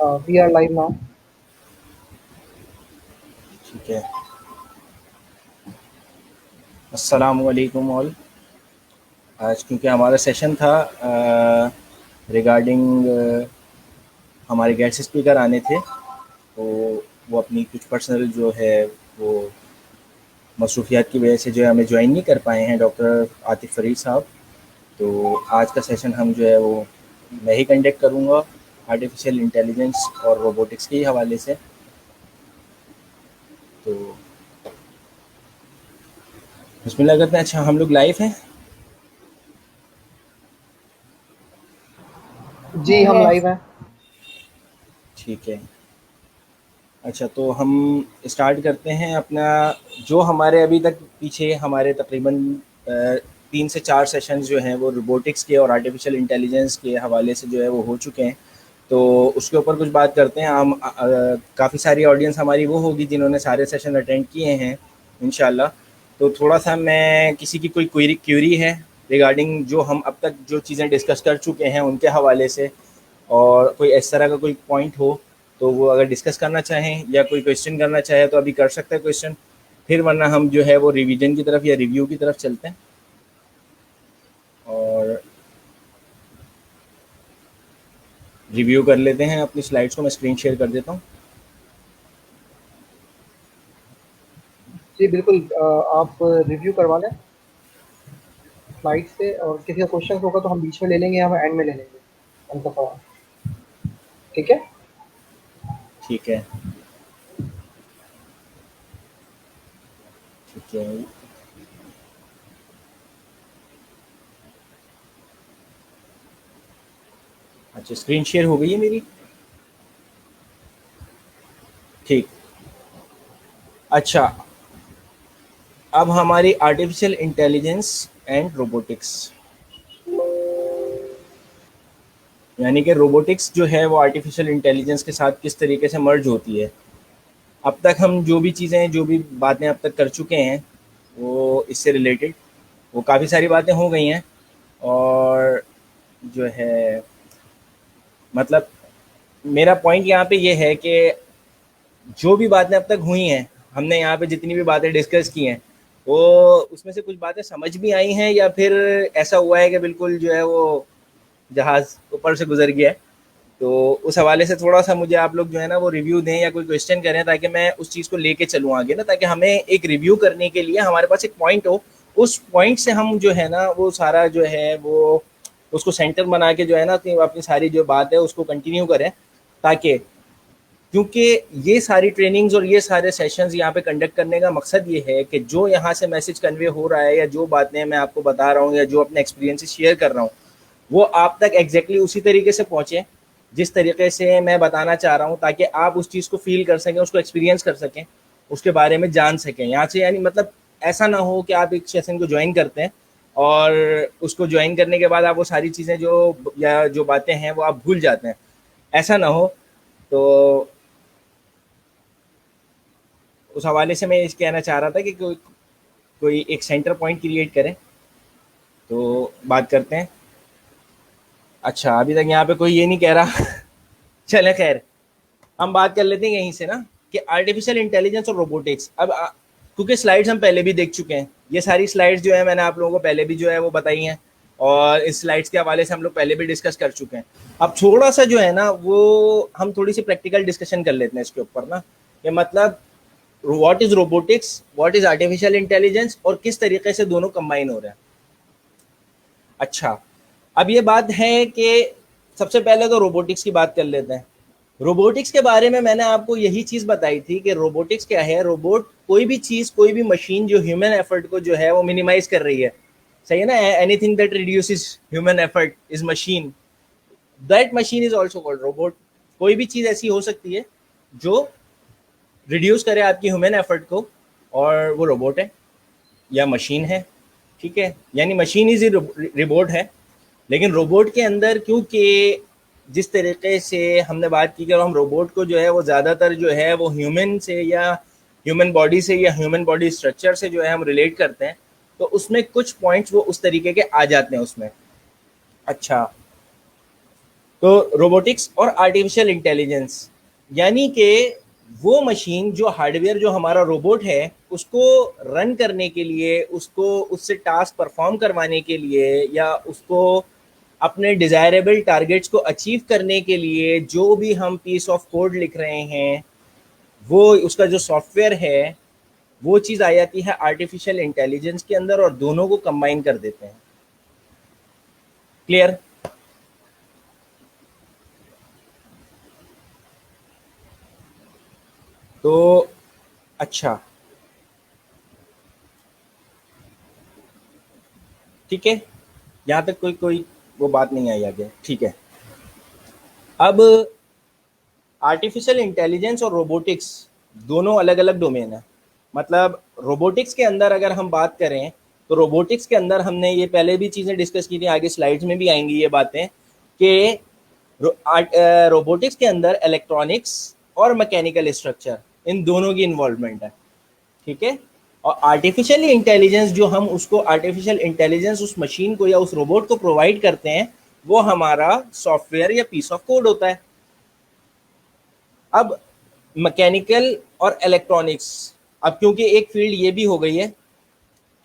We are live now. ठीक है। अस्सलामु अलैकुम ऑल। आज क्योंकि हमारा सेशन था रिगार्डिंग हमारे गेस्ट स्पीकर आने थे, तो वो अपनी कुछ पर्सनल जो है वो मसरूफियात की वजह से जो है हमें ज्वाइन नहीं कर पाए हैं, डॉक्टर आतिफ फरीद साहब। तो आज का सेशन हम जो है वो मैं ही कंडक्ट करूँगा, आर्टिफिशियल इंटेलिजेंस और रोबोटिक्स के हवाले से। तो बिस्मिल्लाह करते हैं। अच्छा, हम लोग लाइव हैं? जी, हम Yes. लाइव हैं। ठीक है। अच्छा, तो हम स्टार्ट करते हैं अपना। जो हमारे अभी तक पीछे हमारे तकरीबन 3 से 4 सेशंस जो हैं वो रोबोटिक्स के और आर्टिफिशियल इंटेलिजेंस के हवाले से जो है वो हो चुके हैं। तो उसके ऊपर कुछ बात करते हैं हम। काफ़ी सारी ऑडियंस हमारी वो होगी जिन्होंने सारे सेशन अटेंड किए हैं इंशाल्लाह। तो थोड़ा सा मैं किसी की कोई क्यूरी है रिगार्डिंग जो हम अब तक जो चीज़ें डिस्कस कर चुके हैं उनके हवाले से, और कोई इस तरह का कोई पॉइंट हो तो वो अगर डिस्कस करना चाहें या कोई क्वेश्चन करना चाहे तो अभी कर सकते हैं क्वेश्चन। फिर वरना हम जो है वो रिवीजन की तरफ या रिव्यू की तरफ चलते हैं। और रिव्यू कर लेते हैं अपनी स्लाइड्स को। मैं स्क्रीन शेयर कर देता हूँ। जी, बिल्कुल। आप रिव्यू करवा लें स्लाइड से, और किसी का क्वेश्चन होगा तो हम बीच में ले लेंगे या हम एंड में ले लेंगे उनका सवाल। ठीक है? ठीक है। ठीक है। अच्छा, स्क्रीन शेयर हो गई है मेरी? ठीक। अच्छा, अब हमारी आर्टिफिशियल इंटेलिजेंस एंड रोबोटिक्स, यानी कि रोबोटिक्स जो है वो आर्टिफिशियल इंटेलिजेंस के साथ किस तरीके से मर्ज होती है। अब तक हम जो भी चीज़ें जो भी बातें अब तक कर चुके हैं वो इससे रिलेटेड वो काफ़ी सारी बातें हो गई हैं। और जो है मतलब मेरा पॉइंट यहाँ पे ये है कि जो भी बातें अब तक हुई हैं, हमने यहाँ पे जितनी भी बातें डिस्कस की हैं, वो उसमें से कुछ बातें समझ भी आई हैं या फिर ऐसा हुआ है कि बिल्कुल जो है वो जहाज़ ऊपर से गुजर गया है। तो उस हवाले से थोड़ा सा मुझे आप लोग जो है ना वो रिव्यू दें या कोई क्वेश्चन करें ताकि मैं उस चीज़ को लेके चलूँ आगे ना, ताकि हमें एक रिव्यू करने के लिए हमारे पास एक पॉइंट हो। उस पॉइंट से हम जो है ना वो सारा जो है वो उसको सेंटर बना के जो है ना अपनी सारी जो बात है उसको कंटिन्यू करें। ताकि क्योंकि ये सारी ट्रेनिंग्स और ये सारे सेशंस यहाँ पे कंडक्ट करने का मकसद ये है कि जो यहाँ से मैसेज कन्वे हो रहा है या जो बातें मैं आपको बता रहा हूँ या जो अपने एक्सपीरियंसेस शेयर कर रहा हूँ वो आप तक एग्जैक्टली उसी तरीके से पहुँचे जिस तरीके से मैं बताना चाह रहा हूँ, ताकि आप उस चीज़ को फील कर सकें, उसको एक्सपीरियंस कर सकें, उसके बारे में जान सकें यहाँ से। यानी मतलब ऐसा ना हो कि आप एक सेशन को ज्वाइन करते हैं और उसको ज्वाइन करने के बाद आप वो सारी चीज़ें जो या जो बातें हैं वो आप भूल जाते हैं। ऐसा ना हो। तो उस हवाले से मैं ये कहना चाह रहा था कि कोई कोई एक सेंटर पॉइंट क्रिएट करें तो बात करते हैं। अच्छा, अभी तक यहाँ पे कोई ये नहीं कह रहा चले खैर, हम बात कर लेते हैं यहीं से ना कि आर्टिफिशियल इंटेलिजेंस और रोबोटिक्स। अब क्योंकि स्लाइड्स हम पहले भी देख चुके हैं, ये सारी स्लाइड्स जो है मैंने आप लोगों को पहले भी जो है वो बताई हैं, और इस स्लाइड्स के हवाले से हम लोग पहले भी डिस्कस कर चुके हैं। अब थोड़ा सा जो है ना वो हम थोड़ी सी प्रैक्टिकल डिस्कशन कर लेते हैं इसके ऊपर ना, कि मतलब what is robotics, what is artificial intelligence, और किस तरीके से दोनों कंबाइन हो रहे हैं। अच्छा, अब ये बात है कि सबसे पहले तो रोबोटिक्स की बात कर लेते हैं। रोबोटिक्स के बारे में मैंने आपको यही चीज़ बताई थी कि रोबोटिक्स क्या है। रोबोट कोई भी चीज़, कोई भी मशीन जो ह्यूमन एफर्ट को जो है वो मिनिमाइज कर रही है। सही है ना? Anything that reduces human effort is machine, that machine is also called robot. कोई भी चीज़ ऐसी हो सकती है जो रिड्यूस करे आपकी ह्यूमन एफर्ट को, और वो रोबोट है या मशीन है। ठीक है, यानी मशीन इज रोबोट है। लेकिन रोबोट के अंदर क्योंकि जिस तरीके से हमने बात की कि हम रोबोट को जो है वो ज़्यादातर जो है वो ह्यूमन से या ह्यूमन बॉडी से या ह्यूमन बॉडी स्ट्रक्चर से जो है हम रिलेट करते हैं, तो उसमें कुछ पॉइंट्स वो उस तरीके के आ जाते हैं उसमें। अच्छा, तो रोबोटिक्स और आर्टिफिशियल इंटेलिजेंस, यानी कि वो मशीन जो हार्डवेयर जो हमारा रोबोट है उसको रन करने के लिए, उसको उससे टास्क परफॉर्म करवाने के लिए, या उसको अपने डिज़ायरेबल टारगेट्स को अचीव करने के लिए जो भी हम पीस ऑफ कोड लिख रहे हैं, वो उसका जो सॉफ्टवेयर है, वो चीज़ आ जाती है आर्टिफिशियल इंटेलिजेंस के अंदर और दोनों को कंबाइन कर देते हैं। क्लियर? तो अच्छा, ठीक है, यहाँ तक कोई कोई वो बात नहीं आई आगे, ठीक है। अब आर्टिफिशियल इंटेलिजेंस और रोबोटिक्स दोनों अलग अलग डोमेन है। मतलब रोबोटिक्स के अंदर अगर हम बात करें तो रोबोटिक्स के अंदर हमने ये पहले भी चीज़ें डिस्कस की थी, आगे स्लाइड्स में भी आएंगी ये बातें, कि रोबोटिक्स के अंदर इलेक्ट्रॉनिक्स और मैकेनिकल स्ट्रक्चर, इन दोनों की इन्वॉल्वमेंट है, ठीक है। और आर्टिफिशियल इंटेलिजेंस जो हम उसको आर्टिफिशियल इंटेलिजेंस उस मशीन को या उस रोबोट को प्रोवाइड करते हैं, वो हमारा सॉफ्टवेयर या पीस ऑफ कोड होता है। अब मैकेनिकल और इलेक्ट्रॉनिक्स, अब क्योंकि एक फील्ड ये भी हो गई है,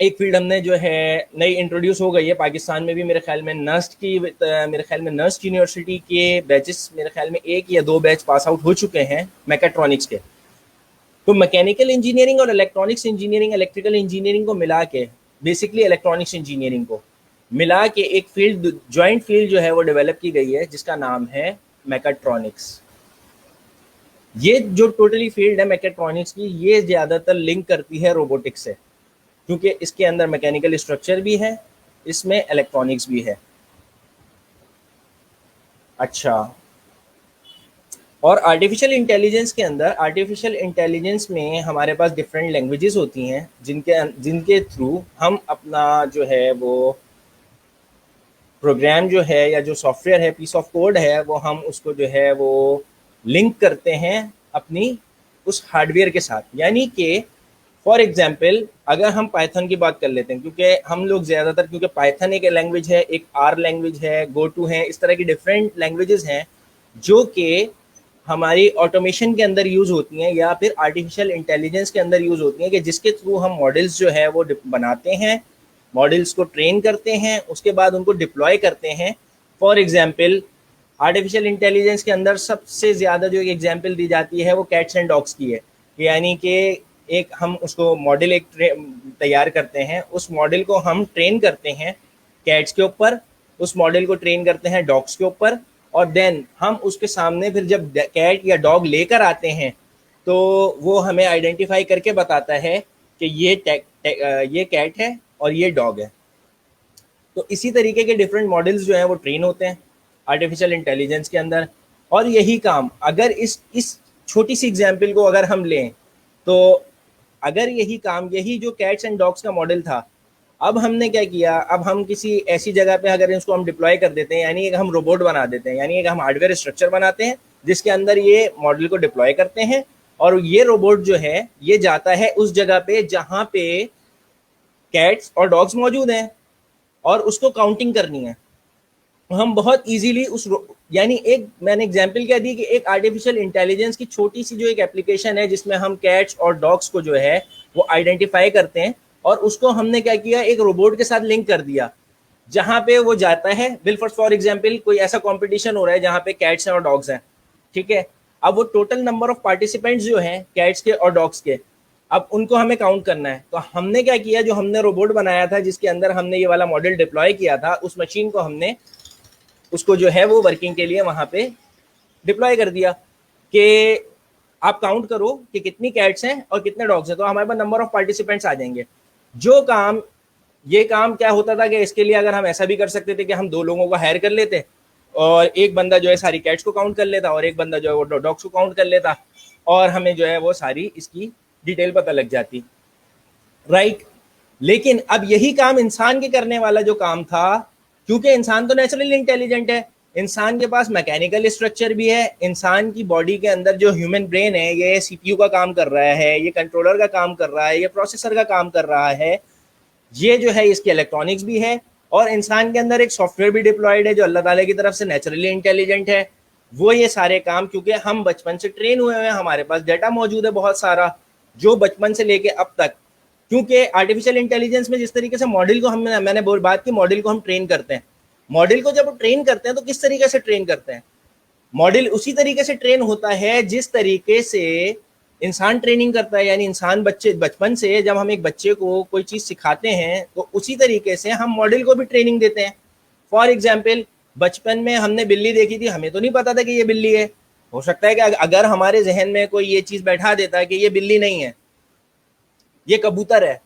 एक फील्ड हमने जो है नई इंट्रोड्यूस हो गई है पाकिस्तान में भी, मेरे ख्याल में नस्ट की, मेरे ख्याल में नस्ट यूनिवर्सिटी के बैचेस, मेरे ख्याल में 1 या 2 बैच पास आउट हो चुके हैं मैकेट्रॉनिक्स के। तो मैकेनिकल इंजीनियरिंग और इलेक्ट्रॉनिक्स इंजीनियरिंग, इलेक्ट्रिकल इंजीनियरिंग को मिला के, बेसिकली इलेक्ट्रॉनिक्स इंजीनियरिंग को मिला के एक फील्ड, जॉइंट फील्ड जो है वो डेवलप की गई है जिसका नाम है मैकेट्रॉनिक्स। ये जो टोटली फील्ड है मैकेट्रॉनिक्स की, ये ज़्यादातर लिंक करती है रोबोटिक्स से, क्योंकि इसके अंदर मैकेनिकल स्ट्रक्चर भी है, इसमें इलेक्ट्रॉनिक्स भी है। अच्छा, और आर्टिफिशियल इंटेलिजेंस के अंदर, आर्टिफिशियल इंटेलिजेंस में हमारे पास डिफरेंट लैंग्वेजेस होती हैं जिनके जिनके थ्रू हम अपना जो है वो प्रोग्राम जो है या जो सॉफ्टवेयर है, पीस ऑफ कोड है, वो हम उसको जो है वो लिंक करते हैं अपनी उस हार्डवेयर के साथ। यानी कि फॉर एग्जांपल अगर हम पाइथन की बात कर लेते हैं, क्योंकि हम लोग ज़्यादातर, क्योंकि पाइथन एक लैंग्वेज है, एक आर लैंग्वेज है, गो टू है, इस तरह की डिफरेंट लैंग्वेजेस हैं जो कि हमारी ऑटोमेशन के अंदर यूज़ होती हैं या फिर आर्टिफिशियल इंटेलिजेंस के अंदर यूज़ होती हैं, कि जिसके थ्रू हम मॉडल्स जो है वो बनाते हैं, मॉडल्स को ट्रेन करते हैं, उसके बाद उनको डिप्लॉय करते हैं। फॉर एग्जांपल आर्टिफिशियल इंटेलिजेंस के अंदर सबसे ज़्यादा जो एक एग्जांपल दी जाती है वो कैट्स एंड डॉग्स की है। यानी कि एक हम उसको मॉडल एक तैयार करते हैं, उस मॉडल को हम ट्रेन करते हैं कैट्स के ऊपर, उस मॉडल को ट्रेन करते हैं डॉग्स के ऊपर, और देन हम उसके सामने फिर जब कैट या डॉग लेकर आते हैं तो वो हमें आइडेंटिफाई करके बताता है कि ये कैट है और ये डॉग है। तो इसी तरीके के डिफरेंट मॉडल्स जो हैं वो ट्रेन होते हैं आर्टिफिशियल इंटेलिजेंस के अंदर। और यही काम अगर इस छोटी सी एग्जांपल को अगर हम लें, तो अगर यही काम, यही जो कैट्स एंड डॉग्स का मॉडल था, अब हमने क्या किया, अब हम किसी ऐसी जगह पे अगर इसको हम डिप्लॉय कर देते हैं, यानी एक हम रोबोट बना देते हैं, यानी एक हम हार्डवेयर स्ट्रक्चर बनाते हैं जिसके अंदर ये मॉडल को डिप्लॉय करते हैं, और ये रोबोट जो है ये जाता है उस जगह पे जहाँ पे कैट्स और डॉग्स मौजूद हैं और उसको काउंटिंग करनी है। हम बहुत इजीली यानी एक मैंने एग्जांपल क्या दी कि एक आर्टिफिशियल इंटेलिजेंस की छोटी सी जो एक एप्लीकेशन है जिसमें हम कैट्स और डॉग्स को जो है वो आइडेंटिफाई करते हैं, और उसको हमने क्या किया, एक रोबोट के साथ लिंक कर दिया जहां पे वो जाता है। बिल्कुल फॉर एग्जांपल कोई ऐसा कंपटीशन हो रहा है जहां पे कैट्स हैं और डॉग्स हैं, ठीक है। अब वो टोटल नंबर ऑफ पार्टिसिपेंट्स जो हैं कैट्स के और डॉग्स के, अब उनको हमें काउंट करना है। तो हमने क्या किया, जो हमने रोबोट बनाया था जिसके अंदर हमने ये वाला मॉडल डिप्लॉय किया था, उस मशीन को हमने उसको जो है वो वर्किंग के लिए वहां पे डिप्लॉय कर दिया कि आप काउंट करो कि कितनी कैट्स हैं और कितने डॉग्स हैं, तो हमारे पास नंबर ऑफ पार्टिसिपेंट्स आ जाएंगे। जो काम, ये काम क्या होता था कि इसके लिए अगर हम ऐसा भी कर सकते थे कि हम 2 लोगों को हायर कर लेते और एक बंदा जो है सारी कैट्स को काउंट कर लेता और एक बंदा जो है वो डॉग्स को काउंट कर लेता, और हमें जो है वो सारी इसकी डिटेल पता लग जाती, राइट। लेकिन अब यही काम इंसान के करने वाला जो काम था, क्योंकि इंसान तो नेचुरली इंटेलिजेंट है, इंसान के पास मैकेनिकल स्ट्रक्चर भी है, इंसान की बॉडी के अंदर जो ह्यूमन ब्रेन है ये सीपीयू का काम कर रहा है, ये कंट्रोलर का काम कर रहा है, ये प्रोसेसर का काम कर रहा है, ये जो है इसकी इलेक्ट्रॉनिक्स भी है, और इंसान के अंदर एक सॉफ्टवेयर भी डिप्लॉयड है जो अल्लाह ताला की तरफ से नेचुरली इंटेलिजेंट है। वो ये सारे काम, क्योंकि हम बचपन से ट्रेन हुए हैं, हमारे पास डाटा मौजूद है बहुत सारा, जो बचपन से लेके अब तक, क्योंकि आर्टिफिशियल इंटेलिजेंस में जिस तरीके से मॉडल को हम, मैंने बोल बात की, मॉडल को हम ट्रेन करते हैं। मॉडल को जब ट्रेन करते हैं तो किस तरीके से ट्रेन करते हैं? मॉडल उसी तरीके से ट्रेन होता है जिस तरीके से इंसान ट्रेनिंग करता है। यानी इंसान बच्चे बचपन से जब हम एक बच्चे को कोई चीज़ सिखाते हैं तो उसी तरीके से हम मॉडल को भी ट्रेनिंग देते हैं। फॉर एग्जाम्पल, बचपन में हमने बिल्ली देखी थी, हमें तो नहीं पता था कि ये बिल्ली है। हो सकता है कि अगर हमारे जहन में कोई ये चीज़ बैठा देता है कि ये बिल्ली नहीं है, ये कबूतर है,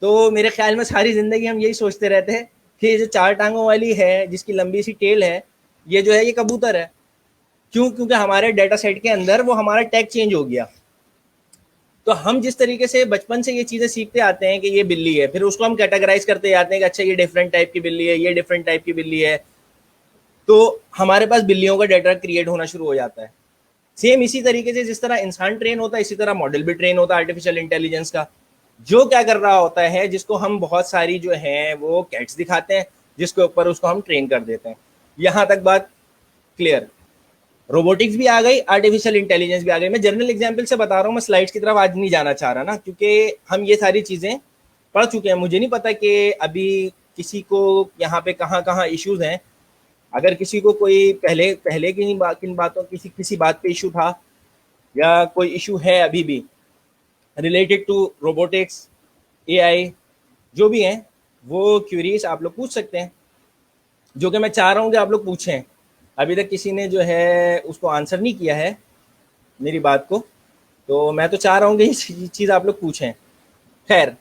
तो मेरे ख्याल में सारी ज़िंदगी हम यही सोचते रहते हैं कि ये जो 4 टांगों वाली है, जिसकी लंबी सी टेल है, ये जो है ये कबूतर है। क्यों? क्योंकि हमारे डाटा सेट के अंदर वो हमारा टैग चेंज हो गया। तो हम जिस तरीके से बचपन से ये चीज़ें सीखते आते हैं कि ये बिल्ली है, फिर उसको हम कैटेगराइज करते जाते हैं कि अच्छा ये डिफरेंट टाइप की बिल्ली है, ये डिफरेंट टाइप की बिल्ली है, तो हमारे पास बिल्लियों का डाटा क्रिएट होना शुरू हो जाता है। सेम इसी तरीके से जिस तरह इंसान ट्रेन होता है, इसी तरह मॉडल भी ट्रेन होता है आर्टिफिशियल इंटेलिजेंस का। जो क्या कर रहा होता है, जिसको हम बहुत सारी जो है वो कैट्स दिखाते हैं, जिसके ऊपर उसको हम ट्रेन कर देते हैं। यहाँ तक बात क्लियर? रोबोटिक्स भी आ गई, आर्टिफिशियल इंटेलिजेंस भी आ गई। मैं जनरल एग्जांपल से बता रहा हूँ, मैं स्लाइड्स की तरफ आज नहीं जाना चाह रहा ना, क्योंकि हम ये सारी चीज़ें पढ़ चुके हैं। मुझे नहीं पता कि अभी किसी को यहाँ पे कहाँ कहाँ इश्यूज हैं। अगर किसी को कोई पहले पहले किन बातों किसी बात पे इशू था, या कोई इशू है अभी भी रिलेटेड टू रोबोटिक्स, एआई, जो भी हैं, वो क्यूरीज आप लोग पूछ सकते हैं, जो कि मैं चाह रहा हूँ कि आप लोग पूछें। अभी तक किसी ने जो है उसको आंसर नहीं किया है मेरी बात को, तो मैं तो चाह रहा हूँ कि ये चीज़ आप लोग पूछें। खैर,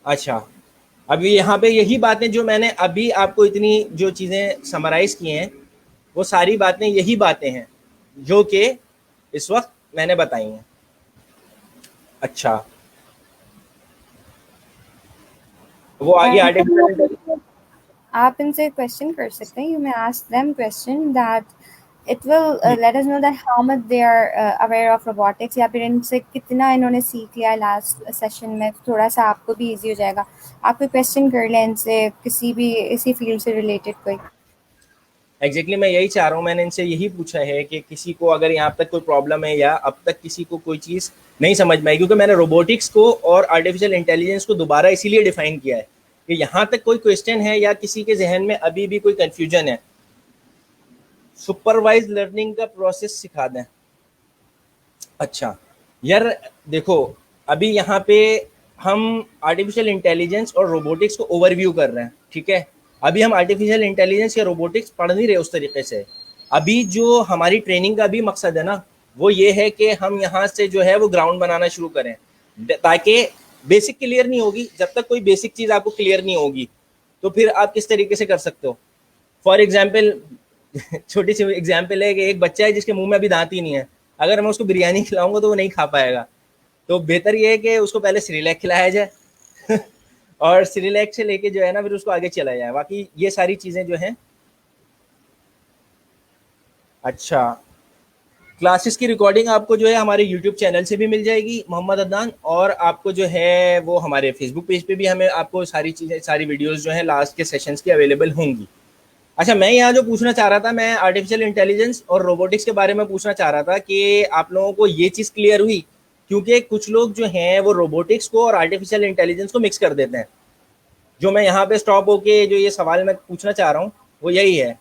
अच्छा, अभी यहाँ पे यही बातें जो मैंने अभी आपको इतनी जो चीज़ें समराइज़ की हैं, वो सारी बातें यही बातें हैं जो कि इस वक्त मैंने बताई हैं। अच्छा, वो आगे आर्टिफिशियल इंटेलिजेंस। आप इनसे क्वेश्चन कर सकते हैं. You may ask them question that it will let us know that how much they are aware of robotics, या फिर इनसे कितना इन्होंने सीख लिया लास्ट सेशन में. थोड़ा सा आपको भी इजी हो जाएगा. आप कोई क्वेश्चन कर लें इनसे, किसी भी इसी फील्ड से रिलेटेड कोई. एग्जैक्टली मैं यही चाह रहा हूँ, मैंने इनसे यही पूछा है कि किसी को अगर यहाँ तक कोई प्रॉब्लम है या अब तक किसी को कोई चीज़ नहीं समझ में आई, क्योंकि मैंने रोबोटिक्स को और आर्टिफिशियल इंटेलिजेंस को दोबारा इसीलिए डिफाइन किया है कि यहाँ तक कोई क्वेश्चन है या किसी के जहन में अभी भी कोई कन्फ्यूजन है, सुपरवाइज लर्निंग का प्रोसेस सिखा दें। अच्छा यार, देखो, अभी यहाँ पे हम आर्टिफिशियल इंटेलिजेंस और रोबोटिक्स को ओवरव्यू कर रहे हैं, ठीक है। अभी हम आर्टिफिशियल इंटेलिजेंस या रोबोटिक्स पढ़ नहीं रहे उस तरीके से। अभी जो हमारी ट्रेनिंग का भी मकसद है ना, वो ये है कि हम यहाँ से जो है वो ग्राउंड बनाना शुरू करें, ताकि बेसिक क्लियर नहीं होगी। जब तक कोई बेसिक चीज़ आपको क्लियर नहीं होगी तो फिर आप किस तरीके से कर सकते हो। फॉर एग्जाम्पल, छोटी सी एग्जाम्पल है कि एक बच्चा है जिसके मुंह में अभी दांत ही नहीं है, अगर मैं उसको बिरयानी खिलाऊंगा तो वो नहीं खा पाएगा। तो बेहतर ये है कि उसको पहले सिरिलैक खिलाया जाए और सिरिलैक से लेके जो है ना फिर उसको आगे चलाया जाए। बाकी ये सारी चीज़ें जो हैं। अच्छा, क्लासेस की रिकॉर्डिंग आपको जो है हमारे यूट्यूब चैनल से भी मिल जाएगी मोहम्मद अदनान, और आपको जो है वो हमारे फेसबुक पेज पे भी हमें आपको सारी चीज़ें, सारी वीडियोस जो है लास्ट के सेशंस की अवेलेबल होंगी। अच्छा, मैं यहाँ जो पूछना चाह रहा था, मैं आर्टिफिशियल इंटेलिजेंस और रोबोटिक्स के बारे में पूछना चाह रहा था कि आप लोगों को ये चीज़ क्लियर हुई, क्योंकि कुछ लोग जो हैं वो रोबोटिक्स को और आर्टिफिशियल इंटेलिजेंस को मिक्स कर देते हैं। जो मैं यहाँ पे स्टॉप होके जो ये सवाल मैं पूछना चाह रहा हूँ वो यही है,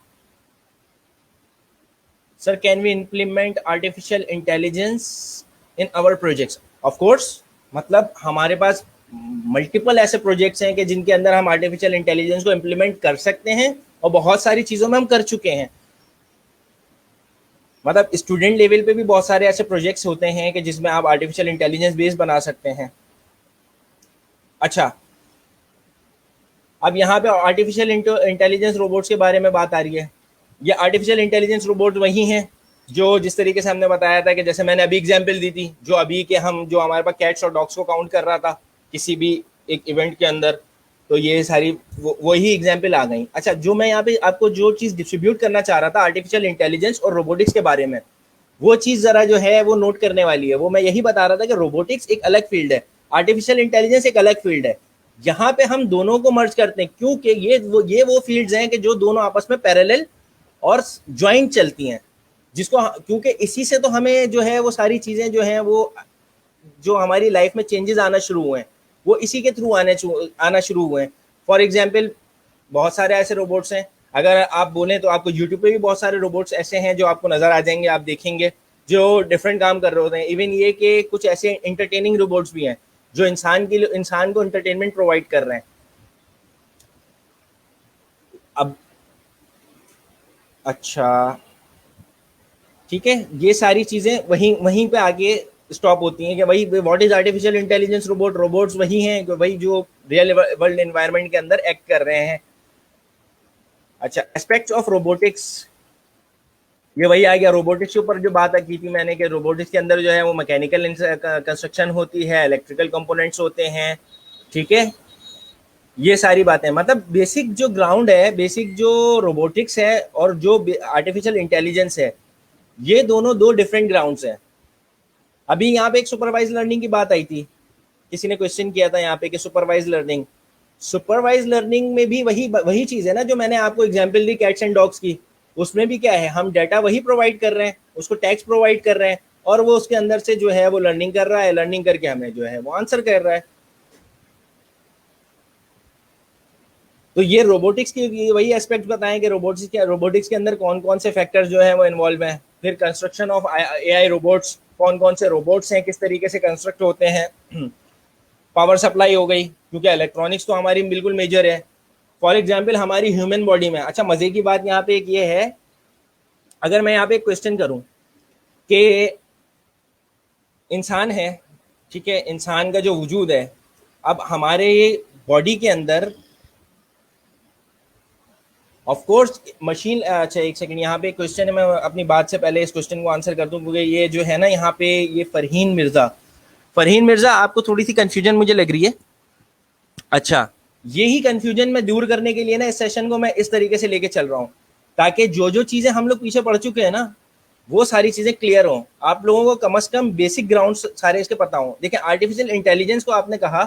sir can we implement artificial intelligence in our projects? Of course, मतलब हमारे पास मल्टीपल ऐसे प्रोजेक्ट्स हैं कि जिनके अंदर हम आर्टिफिशियल इंटेलिजेंस को इम्प्लीमेंट कर सकते हैं, और बहुत सारी चीज़ों में हम कर चुके हैं। मतलब स्टूडेंट लेवल पे भी बहुत सारे ऐसे प्रोजेक्ट्स होते हैं कि जिसमें आप आर्टिफिशियल इंटेलिजेंस बेस बना सकते हैं। अच्छा, अब यहाँ पे आर्टिफिशियल इंटेलिजेंस रोबोट्स के बारे में बात आ रही है। ये आर्टिफिशियल इंटेलिजेंस रोबोट वही हैं जो जिस तरीके से हमने बताया था कि जैसे मैंने अभी एग्जांपल दी थी, जो अभी के हम जो हमारे पास कैट्स और डॉग्स को काउंट कर रहा था किसी भी एक इवेंट के अंदर, तो ये सारी वही एग्जांपल आ गई। अच्छा, जो मैं यहाँ पे आपको जो चीज़ डिस्ट्रीब्यूट करना चाह रहा था आर्टिफिशियल इंटेलिजेंस और रोबोटिक्स के बारे में, वो चीज़ ज़रा जो है वो नोट करने वाली है। वो मैं यही बता रहा था कि रोबोटिक्स एक अलग फील्ड है, आर्टिफिशियल इंटेलिजेंस एक अलग फील्ड है। यहाँ पे हम दोनों को मर्ज करते हैं, क्योंकि ये वो फील्ड्स हैं कि जो दोनों आपस में पैरेलल और ज्वाइंट चलती हैं, जिसको क्योंकि इसी से तो हमें जो है वो सारी चीज़ें जो हैं वो जो हमारी लाइफ में चेंजेस आना शुरू हुए हैं वो इसी के थ्रू आना शुरू हुए हैं। फॉर एग्जाम्पल बहुत सारे ऐसे रोबोट्स हैं, अगर आप बोलें तो आपको यूट्यूब पे भी बहुत सारे रोबोट्स ऐसे हैं जो आपको नज़र आ जाएंगे, आप देखेंगे जो डिफरेंट काम कर रहे होते हैं। इवन ये कि कुछ ऐसे इंटरटेनिंग रोबोट्स भी हैं जो इंसान को इंटरटेनमेंट प्रोवाइड कर रहे हैं। अब अच्छा, ठीक है, ये सारी चीज़ें वहीं वहीं पे आके स्टॉप होती हैं कि वही what is artificial intelligence robots वही हैं वही जो रियल वर्ल्ड एनवायरनमेंट के अंदर एक्ट कर रहे हैं। अच्छा, एस्पेक्ट्स ऑफ रोबोटिक्स, ये वही आ गया रोबोटिक्स के ऊपर जो बात की थी मैंने कि रोबोटिक्स के अंदर जो है वो मैकेनिकल कंस्ट्रक्शन होती है, इलेक्ट्रिकल कंपोनेंट्स होते हैं, ठीक है। ये सारी बातें मतलब बेसिक जो ग्राउंड है, बेसिक जो रोबोटिक्स है और जो आर्टिफिशियल इंटेलिजेंस है, ये दोनों दो डिफरेंट ग्राउंड्स हैं। अभी यहाँ पे एक सुपरवाइज लर्निंग की बात आई थी, किसी ने क्वेश्चन किया था यहाँ पे कि सुपरवाइज लर्निंग में भी वही वही चीज़ है ना जो मैंने आपको example the cats and dogs की। उसमें भी क्या है, हम डाटा वही प्रोवाइड कर रहे हैं, उसको टेक्स्ट प्रोवाइड कर रहे हैं और वो उसके अंदर से जो है वो लर्निंग कर रहा है, लर्निंग करके हमें जो है वो आंसर कर रहा है। तो ये रोबोटिक्स की वही एस्पेक्ट बताएं कि रोबोटिक्स के अंदर कौन कौन से फैक्टर्स जो है वो इन्वॉल्व हैं। फिर कंस्ट्रक्शन ऑफ एआई रोबोट्स, कौन कौन से रोबोट्स हैं, किस तरीके से कंस्ट्रक्ट होते हैं। पावर सप्लाई हो गई, क्योंकि इलेक्ट्रॉनिक्स तो हमारी बिल्कुल मेजर है। फॉर एग्जाम्पल हमारी ह्यूमन बॉडी में, अच्छा मजे की बात यहाँ पे एक ये है, अगर मैं यहाँ पे एक क्वेश्चन करूं कि इंसान है, ठीक है, इंसान का जो वजूद है, अब हमारे बॉडी के अंदर ऑफ कोर्स मशीन, अच्छा एक सेकंड, यहाँ पे क्वेश्चन है, मैं अपनी बात से पहले इस क्वेश्चन को आंसर कर दूं, क्योंकि ये जो है ना यहाँ पे ये फरहीन मिर्जा आपको थोड़ी सी कंफ्यूजन मुझे लग रही है। अच्छा, यही कंफ्यूजन मैं दूर करने के लिए ना इस सेशन को मैं इस तरीके से लेके चल रहा हूँ, ताकि जो जो चीजें हम लोग पीछे पड़ चुके हैं ना वो सारी चीजें क्लियर हों, आप लोगों को कम से कम बेसिक ग्राउंड सारे इसके पता हों। देखिए, आर्टिफिशियल इंटेलिजेंस को आपने कहा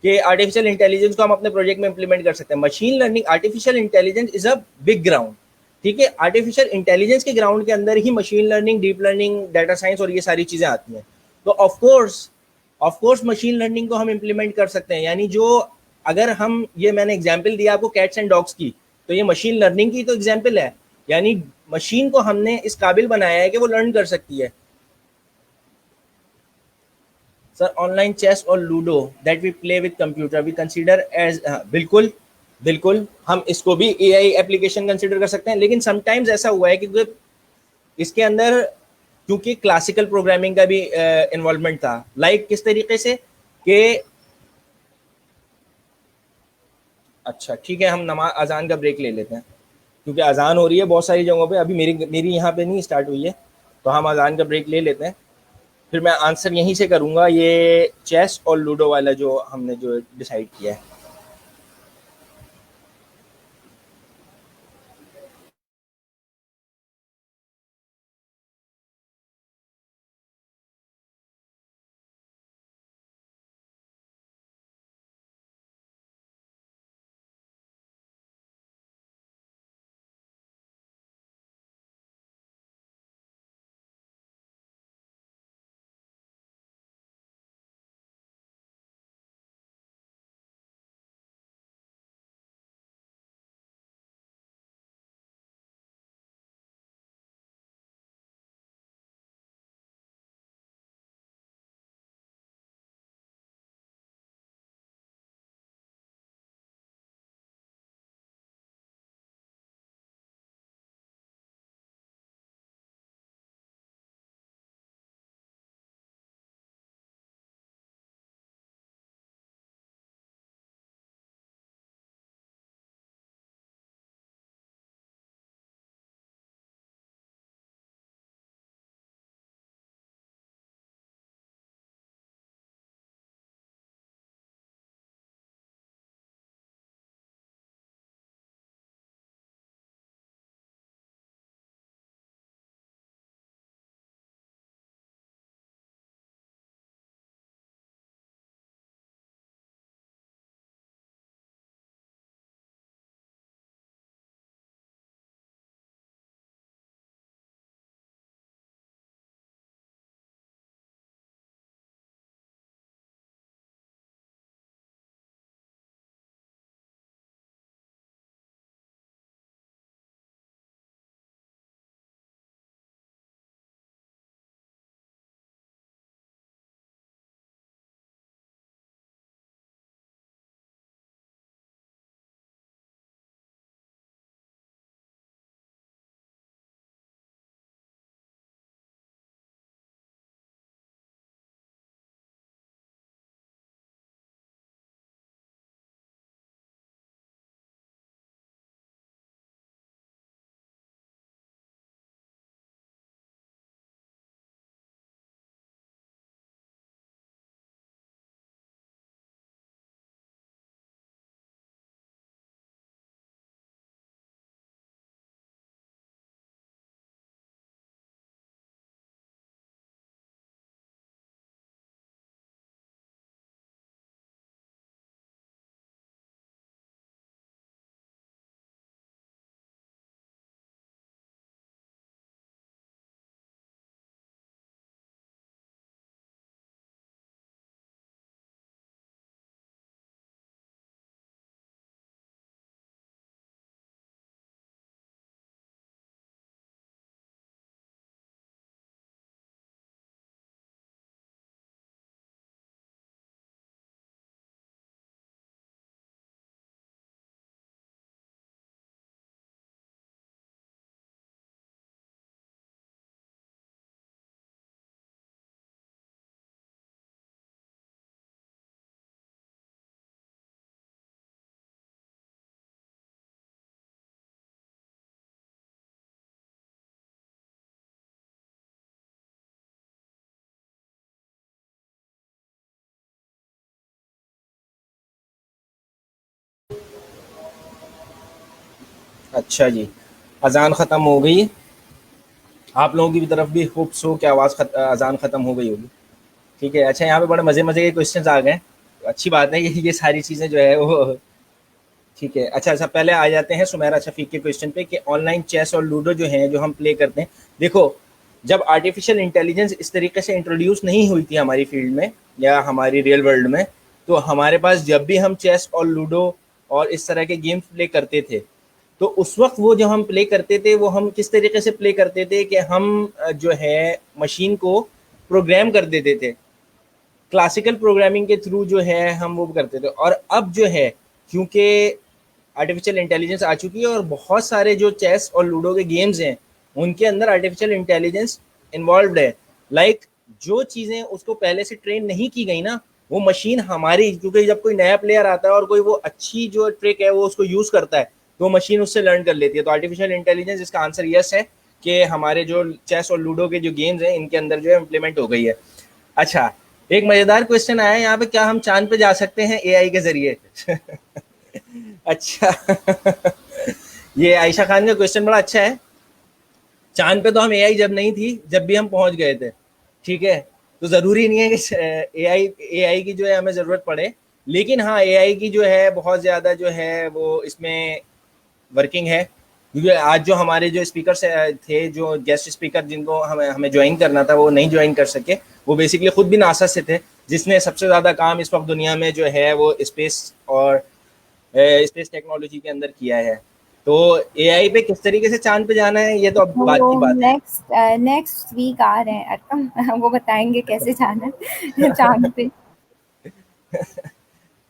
कि आर्टिफिशियल इंटेलिजेंस को हम अपने प्रोजेक्ट में इंप्लीमेंट कर सकते हैं। Machine learning, artificial intelligence is a big ground, ठीक है। आर्टिफिशियल इंटेलिजेंस के ग्राउंड के अंदर ही machine learning, deep learning, data science और ये सारी चीजें आती हैं। तो ऑफ कोर्स मशीन लर्निंग को हम इंप्लीमेंट कर सकते हैं, यानी जो अगर हम, ये मैंने एग्जाम्पल दिया आपको कैट्स एंड डॉग्स की, तो ये मशीन लर्निंग की तो एग्जाम्पल है, यानी मशीन को हमने इस काबिल बनाया है कि वो लर्न कर सकती है। सर, ऑनलाइन चेस और ludo that we play with computer we consider as, बिल्कुल बिल्कुल हम इसको भी एआई एप्लीकेशन कंसीडर कर सकते हैं, लेकिन समटाइम्स ऐसा हुआ है कि इसके अंदर क्योंकि क्लासिकल प्रोग्रामिंग का भी इन्वॉल्वमेंट था। लाइक किस तरीके से कि, अच्छा ठीक है, हम नमाज अजान का ब्रेक ले लेते हैं, क्योंकि अजान हो रही है बहुत सारी जगहों पे, अभी मेरी मेरी यहाँ पे नहीं स्टार्ट हुई है, तो हम अजान का ब्रेक ले लेते हैं। फिर मैं आंसर यहीं से करूँगा, ये चेस और लूडो वाला जो हमने जो डिसाइड किया है। अच्छा जी, अजान ख़त्म हो गई। आप लोगों की तरफ भी होप्स हो कि अजान ख़त्म हो गई होगी। ठीक है, अच्छा यहाँ पे बड़े मज़े मज़े के क्वेश्चंस आ गए। अच्छी बात है, ये सारी चीज़ें जो है वो ठीक है। अच्छा पहले आ जाते हैं सुमेरा शफीक के क्वेश्चन पे कि ऑनलाइन चेस और लूडो जो हैं जो हम प्ले करते हैं। देखो, जब आर्टिफिशियल इंटेलिजेंस इस तरीके से इंट्रोड्यूस नहीं हुई थी हमारी फील्ड में या हमारी रियल वर्ल्ड में, तो हमारे पास जब भी हम चेस और लूडो और इस तरह के गेम्स प्ले करते थे, तो उस वक्त वो जो हम प्ले करते थे वो हम किस तरीके से प्ले करते थे कि हम जो है मशीन को प्रोग्राम कर देते थे। क्लासिकल प्रोग्रामिंग के थ्रू जो है हम वो करते थे। और अब जो है, क्योंकि आर्टिफिशियल इंटेलिजेंस आ चुकी है और बहुत सारे जो चेस और लूडो के गेम्स हैं उनके अंदर आर्टिफिशियल इंटेलिजेंस इन्वॉल्व है। लाइक जो चीज़ें उसको पहले से ट्रेन नहीं की गई ना, वो मशीन हमारी, क्योंकि जब कोई नया प्लेयर आता है और कोई वो अच्छी जो ट्रिक है वो उसको यूज़ करता है तो मशीन उससे लर्न कर लेती है। तो आर्टिफिशियल इंटेलिजेंस, इसका आंसर यस है कि हमारे जो चेस और लूडो के जो गेम्स हैं इनके अंदर जो है इम्प्लीमेंट हो गई है। अच्छा, एक मज़ेदार क्वेश्चन आया है यहाँ पे, क्या हम चांद पे जा सकते हैं एआई के जरिए? अच्छा ये आयशा खान का क्वेश्चन बड़ा अच्छा है। चांद पे तो हम एआई जब नहीं थी, जब भी हम पहुंच गए थे, ठीक है, तो ज़रूरी नहीं है कि एआई की जो है हमें ज़रूरत पड़े। लेकिन हाँ, एआई की जो है बहुत ज़्यादा जो है वो इसमें वर्किंग है, क्योंकि आज जो हमारे जो स्पीकर थे, जो गेस्ट स्पीकर जिनको हमें हमें ज्वाइन करना था वो नहीं ज्वाइन कर सके। वो बेसिकली खुद भी नासा से थे, जिसने सबसे ज़्यादा काम इस वक्त दुनिया में जो है वो स्पेस और स्पेस टेक्नोलॉजी के अंदर किया है। तो एआई पे किस तरीके से चांद पे जाना है ये तो अब बात वो की बात है। नेक्स्ट वीक आ रहे हैं अरकम वो बताएंगे कैसे जाना है चांद पे।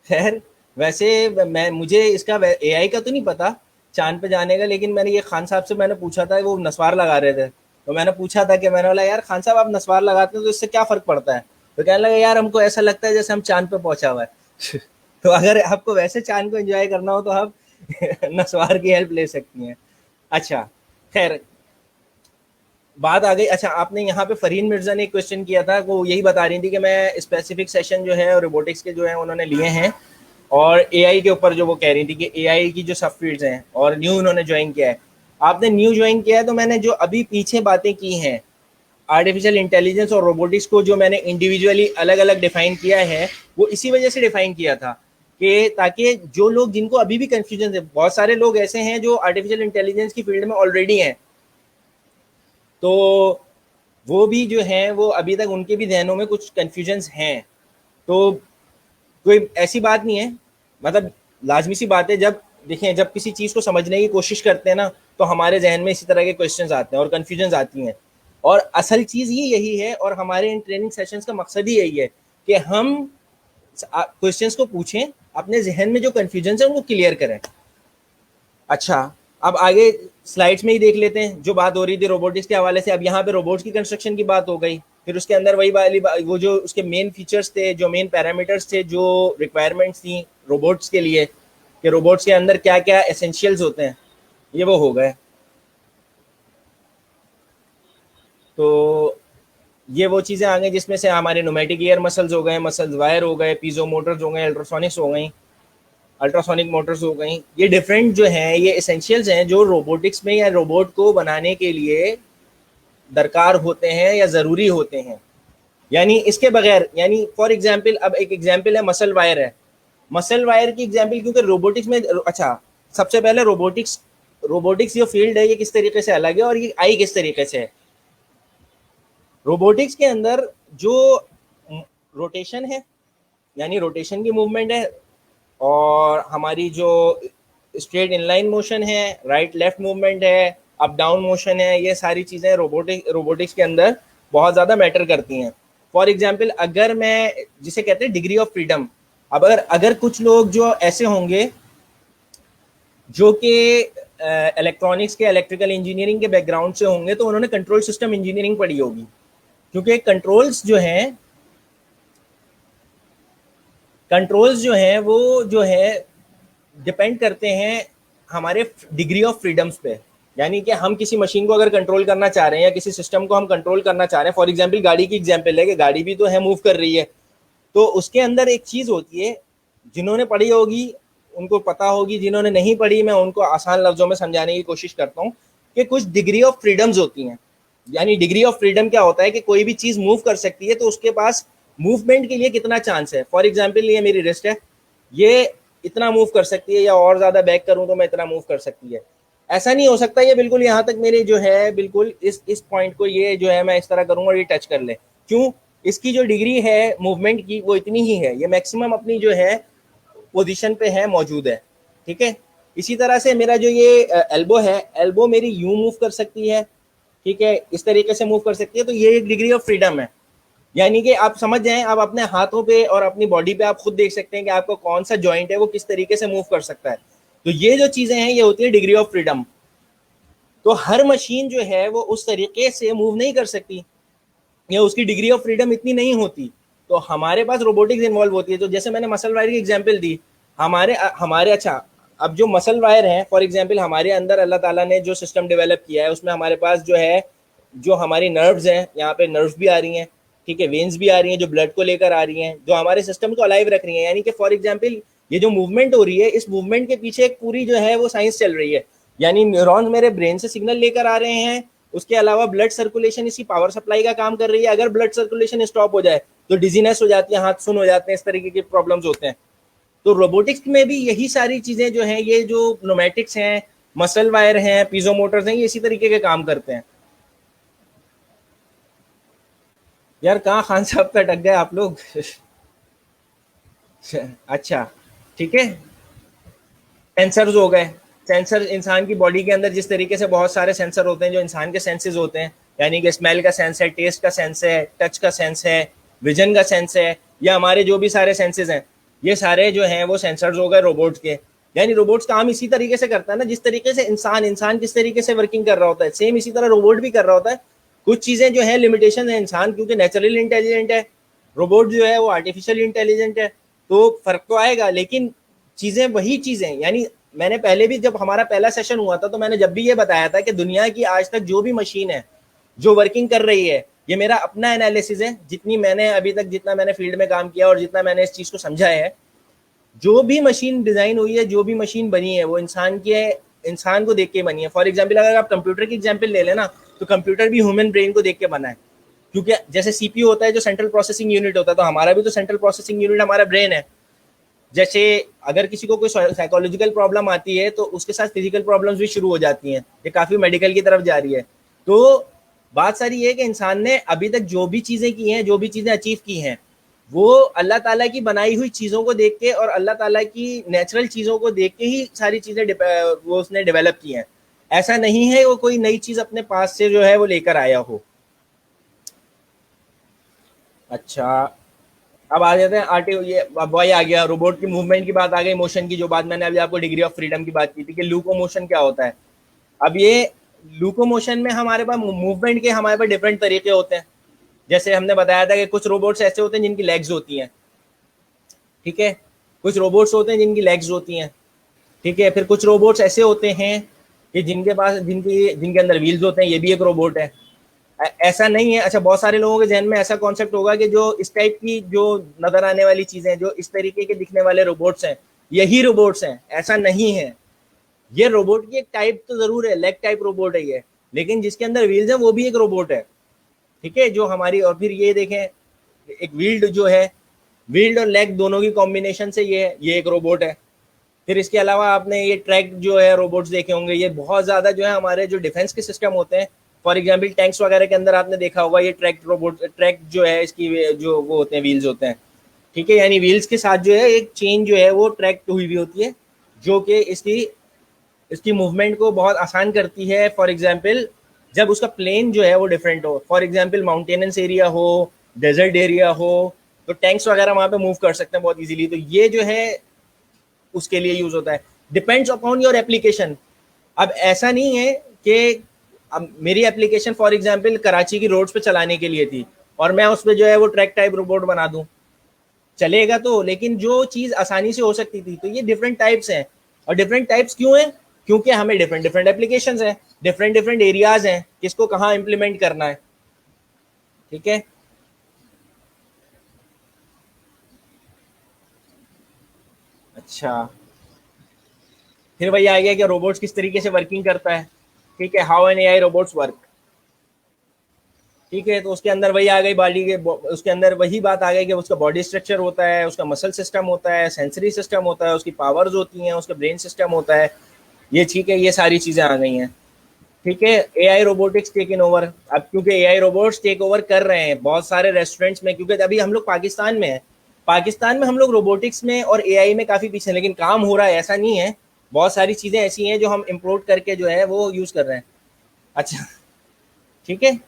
खैर, वैसे मैं मुझे इसका एआई का तो नहीं पता चांद पे जाने का, लेकिन मैंने ये खान साहब से मैंने पूछा था, वो नस्वार लगा रहे थे, तो मैंने पूछा था कि मैंने बोला यार खान साहब आप नस्वार लगाते हैं तो इससे क्या फ़र्क पड़ता है? तो कहने लगा यार हमको ऐसा लगता है जैसे हम चांद पे पहुंचा हुआ है। तो अगर आपको वैसे चांद को एंजॉय करना हो तो आप नस्वार की हेल्प ले सकती हैं। अच्छा, खैर बात आ गई। अच्छा, आपने यहाँ पे फरीन मिर्ज़ा ने एक क्वेश्चन किया था, वो यही बता रही थी कि मैं स्पेसिफिक सेशन जो है रोबोटिक्स के जो है उन्होंने लिए हैं और एआई के ऊपर जो वो कह रही थी कि एआई की जो सब फील्ड्स हैं और न्यू उन्होंने ज्वाइन किया है। आपने न्यू ज्वाइन किया है तो मैंने जो अभी पीछे बातें की हैं आर्टिफिशियल इंटेलिजेंस और रोबोटिक्स को, जो मैंने इंडिविजुअली अलग अलग डिफाइन किया है, वो इसी वजह से डिफाइन किया था कि ताकि जो लोग, जिनको अभी भी कन्फ्यूजन है, बहुत सारे लोग ऐसे हैं जो आर्टिफिशियल इंटेलिजेंस की फील्ड में ऑलरेडी हैं, तो वो भी जो हैं वो अभी तक उनके भी जहनों में कुछ कन्फ्यूजन्स हैं। तो कोई ऐसी बात नहीं है, मतलब लाजमी सी बात है, जब देखें जब किसी चीज़ को समझने की कोशिश करते हैं ना तो हमारे जहन में इसी तरह के क्वेश्चंस आते हैं और कन्फ्यूजन्स आती हैं। और असल चीज़ ही यही है और हमारे इन ट्रेनिंग सेशंस का मकसद ही यही है कि हम क्वेश्चंस को पूछें, अपने जहन में जो कन्फ्यूजन्स हैं उनको क्लियर करें। अच्छा, अब आगे स्लाइड्स में ही देख लेते हैं जो बात हो रही थी रोबोटिक्स के हवाले से। अब यहाँ पे रोबोट्स की कंस्ट्रक्शन की बात हो गई, फिर उसके अंदर वही वाली वो जो उसके मेन फीचर्स थे, जो मेन पैरामीटर्स थे, जो रिक्वायरमेंट्स थी रोबोट्स के लिए कि रोबोट्स के अंदर क्या क्या एसेंशियल्स होते हैं, ये वो हो गए। तो ये वो चीज़ें आ गई जिसमें से हमारे न्यूमेटिक एयर मसल्स हो गए, मसल्स वायर हो गए, पीजो मोटर्स हो गए, अल्ट्रासोनिक्स हो गई, अल्ट्रासोनिक मोटर्स हो गई। ये डिफरेंट जो हैं ये एसेंशियल्स हैं जो रोबोटिक्स में या रोबोट को बनाने के लिए दरकार होते हैं या ज़रूरी होते हैं। यानी इसके बगैर, यानी फॉर एग्जांपल, अब एक एग्जांपल है मसल वायर है। मसल वायर की एग्जांपल, क्योंकि रोबोटिक्स में, अच्छा सबसे पहले रोबोटिक्स रोबोटिक्स जो फील्ड है ये किस तरीके से अलग है और ये आई किस तरीके से है। रोबोटिक्स के अंदर जो रोटेशन है, यानी रोटेशन की मूवमेंट है, और हमारी जो स्ट्रेट इनलाइन मोशन है, राइट लेफ्ट मूवमेंट है, अप डाउन मोशन है, ये सारी चीज़ें रोबोटिक्स के अंदर बहुत ज़्यादा मैटर करती हैं। फॉर एग्जांपल, अगर मैं, जिसे कहते हैं डिग्री ऑफ फ्रीडम, अब अगर कुछ लोग जो ऐसे होंगे जो कि इलेक्ट्रॉनिक्स के, इलेक्ट्रिकल इंजीनियरिंग के बैकग्राउंड से होंगे, तो उन्होंने कंट्रोल सिस्टम इंजीनियरिंग पढ़ी होगी, क्योंकि कंट्रोल्स जो हैं वो जो है डिपेंड करते हैं हमारे डिग्री ऑफ फ्रीडम्स पे। यानी कि हम किसी मशीन को अगर कंट्रोल करना चाह रहे हैं या किसी सिस्टम को हम कंट्रोल करना चाह रहे हैं, फॉर एग्जांपल गाड़ी की एग्जांपल है कि गाड़ी भी तो है, मूव कर रही है, तो उसके अंदर एक चीज़ होती है, जिन्होंने पढ़ी होगी उनको पता होगी, जिन्होंने नहीं पढ़ी मैं उनको आसान लफ्जों में समझाने की कोशिश करता हूँ कि कुछ डिग्री ऑफ फ्रीडम्स होती हैं। यानी डिग्री ऑफ फ्रीडम क्या होता है कि कोई भी चीज मूव कर सकती है तो उसके पास मूवमेंट के लिए कितना चांस है। फॉर एग्जाम्पल ये मेरी रिस्ट है, ये इतना मूव कर सकती है, या और ज्यादा बैक करूं तो मैं इतना मूव कर सकती है। ऐसा नहीं हो सकता ये बिल्कुल यहाँ तक मेरे जो है बिल्कुल इस पॉइंट को ये जो है मैं इस तरह करूंगा और ये टच कर ले। क्यों? इसकी जो डिग्री है मूवमेंट की वो इतनी ही है, ये मैक्सिमम अपनी जो है पोजीशन पे है, मौजूद है। ठीक है। इसी तरह से मेरा जो ये एल्बो है, एल्बो मेरी यूं मूव कर सकती है, ठीक है, इस तरीके से मूव कर सकती है, तो ये एक डिग्री ऑफ फ्रीडम है। यानी कि आप समझ जाएं, आप अपने हाथों पे और अपनी बॉडी पे आप खुद देख सकते हैं कि आपका कौन सा जॉइंट है वो किस तरीके से मूव कर सकता है। तो ये जो चीजें हैं ये होती है डिग्री ऑफ फ्रीडम। तो हर मशीन जो है वो उस तरीके से मूव नहीं कर सकती, या उसकी डिग्री ऑफ फ्रीडम इतनी नहीं होती। तो हमारे पास रोबोटिक्स इन्वॉल्व होती है। तो जैसे मैंने मसल वायर की एग्जांपल दी, हमारे हमारे अच्छा, अब जो मसल वायर हैं फॉर एग्जांपल, हमारे अंदर अल्लाह ताला ने जो सिस्टम डेवलप किया है उसमें हमारे पास जो है, जो हमारी नर्व्स हैं, यहाँ पे नर्व्स भी आ रही हैं, ठीक है, वेन्स भी आ रही हैं जो ब्लड को लेकर आ रही हैं, जो हमारे सिस्टम को अलाइव रख रही हैं। यानी कि फॉर एग्जाम्पल ये जो मूवमेंट हो रही है, इस मूवमेंट के पीछे एक पूरी जो है वो साइंस चल रही है। यानी न्यूरॉन्स मेरे ब्रेन से सिग्नल लेकर आ रहे हैं, उसके अलावा ब्लड सर्कुलेशन इसी पावर सप्लाई का काम कर रही है। अगर ब्लड सर्कुलेशन स्टॉप हो जाए तो डिजीनेस हो जाती है, हाथ सुन हो जाते हैं, इस तरीके के प्रॉब्लम्स होते हैं। तो रोबोटिक्स में भी यही सारी चीजें जो हैं, ये जो न्यूमेटिक्स हैं, मसल वायर हैं, पीजो मोटर्स हैं, ये इसी तरीके के काम करते हैं। यार कहाँ खान साहब का अटक गए आप लोग? अच्छा, ठीक है। सेंसर्स हो गए। सेंसर इंसान की बॉडी के अंदर जिस तरीके से बहुत सारे सेंसर होते हैं जो इंसान के सेंसेस होते हैं, यानी कि स्मेल का सेंस है, टेस्ट का सेंस है, टच का सेंस है, विजन का सेंस है, या हमारे जो भी सारे सेंसेस हैं, ये सारे जो हैं वो सेंसर्स हो गए रोबोट्स के। यानी रोबोट्स काम इसी तरीके से करता है ना, जिस तरीके से इंसान किस तरीके से वर्किंग कर रहा होता है, सेम इसी तरह रोबोट भी कर रहा होता है। कुछ चीजें जो है लिमिटेशन है, इंसान क्योंकि नेचुरली इंटेलिजेंट है, रोबोट जो है वो आर्टिफिशियल इंटेलिजेंट है, तो फर्क तो आएगा, लेकिन चीजें वही चीजें। यानी मैंने पहले भी, जब हमारा पहला सेशन हुआ था, तो मैंने जब भी ये बताया था कि दुनिया की आज तक जो भी मशीन है जो वर्किंग कर रही है, ये मेरा अपना एनालिसिस है, जितनी मैंने अभी तक, जितना मैंने फील्ड में काम किया और जितना मैंने इस चीज को समझा है, जो भी मशीन डिजाइन हुई है, जो भी मशीन बनी है, वो इंसान की है, इंसान को देख के बनी है। फॉर एग्जाम्पल अगर आप कंप्यूटर की एग्जाम्पल ले लेना, तो कंप्यूटर भी ह्यूमन ब्रेन को देख के बना है। क्योंकि जैसे सीपीयू होता है जो सेंट्रल प्रोसेसिंग यूनिट होता है, तो हमारा भी तो सेंट्रल प्रोसेसिंग यूनिट हमारा ब्रेन है। जैसे अगर किसी को कोई साइकोलॉजिकल प्रॉब्लम आती है तो उसके साथ फिजिकल प्रॉब्लम्स भी शुरू हो जाती हैं, ये काफी मेडिकल की तरफ जा रही है। तो बात सारी ये है कि इंसान ने अभी तक जो भी चीजें की हैं, जो भी चीजें अचीव की हैं, वो अल्लाह ताला की बनाई हुई चीजों को देख के और अल्लाह ताला की नेचुरल चीजों को देख के ही सारी चीजें वो उसने डेवलप की हैं। ऐसा नहीं है वो कोई नई चीज अपने पास से जो है वो लेकर आया हो। अच्छा, अब आ जाते हैं आर्टी, ये अब वही आ गया, रोबोट की मूवमेंट की बात आ गई, मोशन की जो बात मैंने अभी आपको डिग्री ऑफ फ्रीडम की बात की थी कि लूको मोशन क्या होता है। अब ये लूको मोशन में हमारे पास मूवमेंट के हमारे पास डिफरेंट तरीके होते हैं। जैसे हमने बताया था कि कुछ रोबोट्स ऐसे होते हैं जिनकी लेग्स होती हैं, ठीक है, कुछ रोबोट्स होते हैं जिनकी लेग्स होती हैं, ठीक है, फिर कुछ रोबोट्स ऐसे होते हैं कि जिनके पास जिनकी जिनके अंदर व्हील्स होते हैं, ये भी एक रोबोट है। ऐसा नहीं है। अच्छा, बहुत सारे लोगों के जहन में ऐसा कॉन्सेप्ट होगा कि जो इस टाइप की जो नजर आने वाली चीजें, जो इस तरीके के दिखने वाले रोबोट्स हैं, यही रोबोट्स हैं। ऐसा नहीं है। ये रोबोट की एक टाइप तो जरूर है, लेग टाइप रोबोट है ये, लेकिन जिसके अंदर व्हील्स है वो भी एक रोबोट है, ठीक है, जो हमारी। और फिर ये देखें, एक व्हील्ड जो है, व्हील्ड और लेग दोनों की कॉम्बिनेशन से ये एक रोबोट है। फिर इसके अलावा आपने ये ट्रैक जो है रोबोट्स देखे होंगे, ये बहुत ज्यादा जो है हमारे जो डिफेंस के सिस्टम होते हैं, फॉर एग्जाम्पल टैंक्स वगैरह के अंदर आपने देखा होगा, ये ट्रैक रोबोट, ट्रैक जो है इसकी जो वो होते हैं, व्हील्स होते हैं, ठीक है, यानी व्हील्स के साथ जो है एक चेन जो है वो ट्रैक हुई हुई होती है, जो कि इसकी इसकी मूवमेंट को बहुत आसान करती है। फॉर एग्जाम्पल जब उसका प्लेन जो है वो डिफरेंट हो, फॉर एग्जाम्पल माउंटेनस एरिया हो, डेजर्ट एरिया हो, तो टैंक्स वगैरह वहां पे मूव कर सकते हैं बहुत इजीली। तो ये जो है उसके लिए यूज होता है। Depends upon your application. अब ऐसा नहीं है कि अब मेरी एप्लीकेशन फॉर एग्जांपल कराची की रोड्स पे चलाने के लिए थी और मैं उस पर जो है वो ट्रैक टाइप रोबोट बना दूं, चलेगा तो, लेकिन जो चीज आसानी से हो सकती थी। तो ये डिफरेंट टाइप्स हैं। और डिफरेंट टाइप्स क्यों हैं? क्योंकि हमें डिफरेंट डिफरेंट एप्लीकेशंस हैं, डिफरेंट डिफरेंट एरियाज हैं, किसको कहाँ इंप्लीमेंट करना है, ठीक है। अच्छा, फिर वही आ गया कि रोबोट्स किस तरीके से वर्किंग करता है, ठीक है, how an AI robots work, ठीक है। तो उसके अंदर वही आ गई बॉडी के, उसके अंदर वही बात आ गई कि उसका बॉडी स्ट्रक्चर होता है, उसका मसल सिस्टम होता है, सेंसरी सिस्टम होता है, उसकी पावर्स होती हैं, उसका ब्रेन सिस्टम होता है, ये ठीक है, ये सारी चीज़ें आ गई हैं, ठीक है। AI robotics take in over, अब क्योंकि एआई रोबोट्स टेक ओवर कर रहे हैं बहुत सारे रेस्टोरेंट्स में, क्योंकि अभी हम लोग पाकिस्तान में हैं, पाकिस्तान में हम लोग रोबोटिक्स में और एआई में काफ़ी पीछे हैं, लेकिन काम हो रहा है, ऐसा नहीं है, बहुत सारी चीज़ें ऐसी हैं जो हम इम्पोर्ट करके जो है वो यूज़ कर रहे हैं। अच्छा, ठीक है,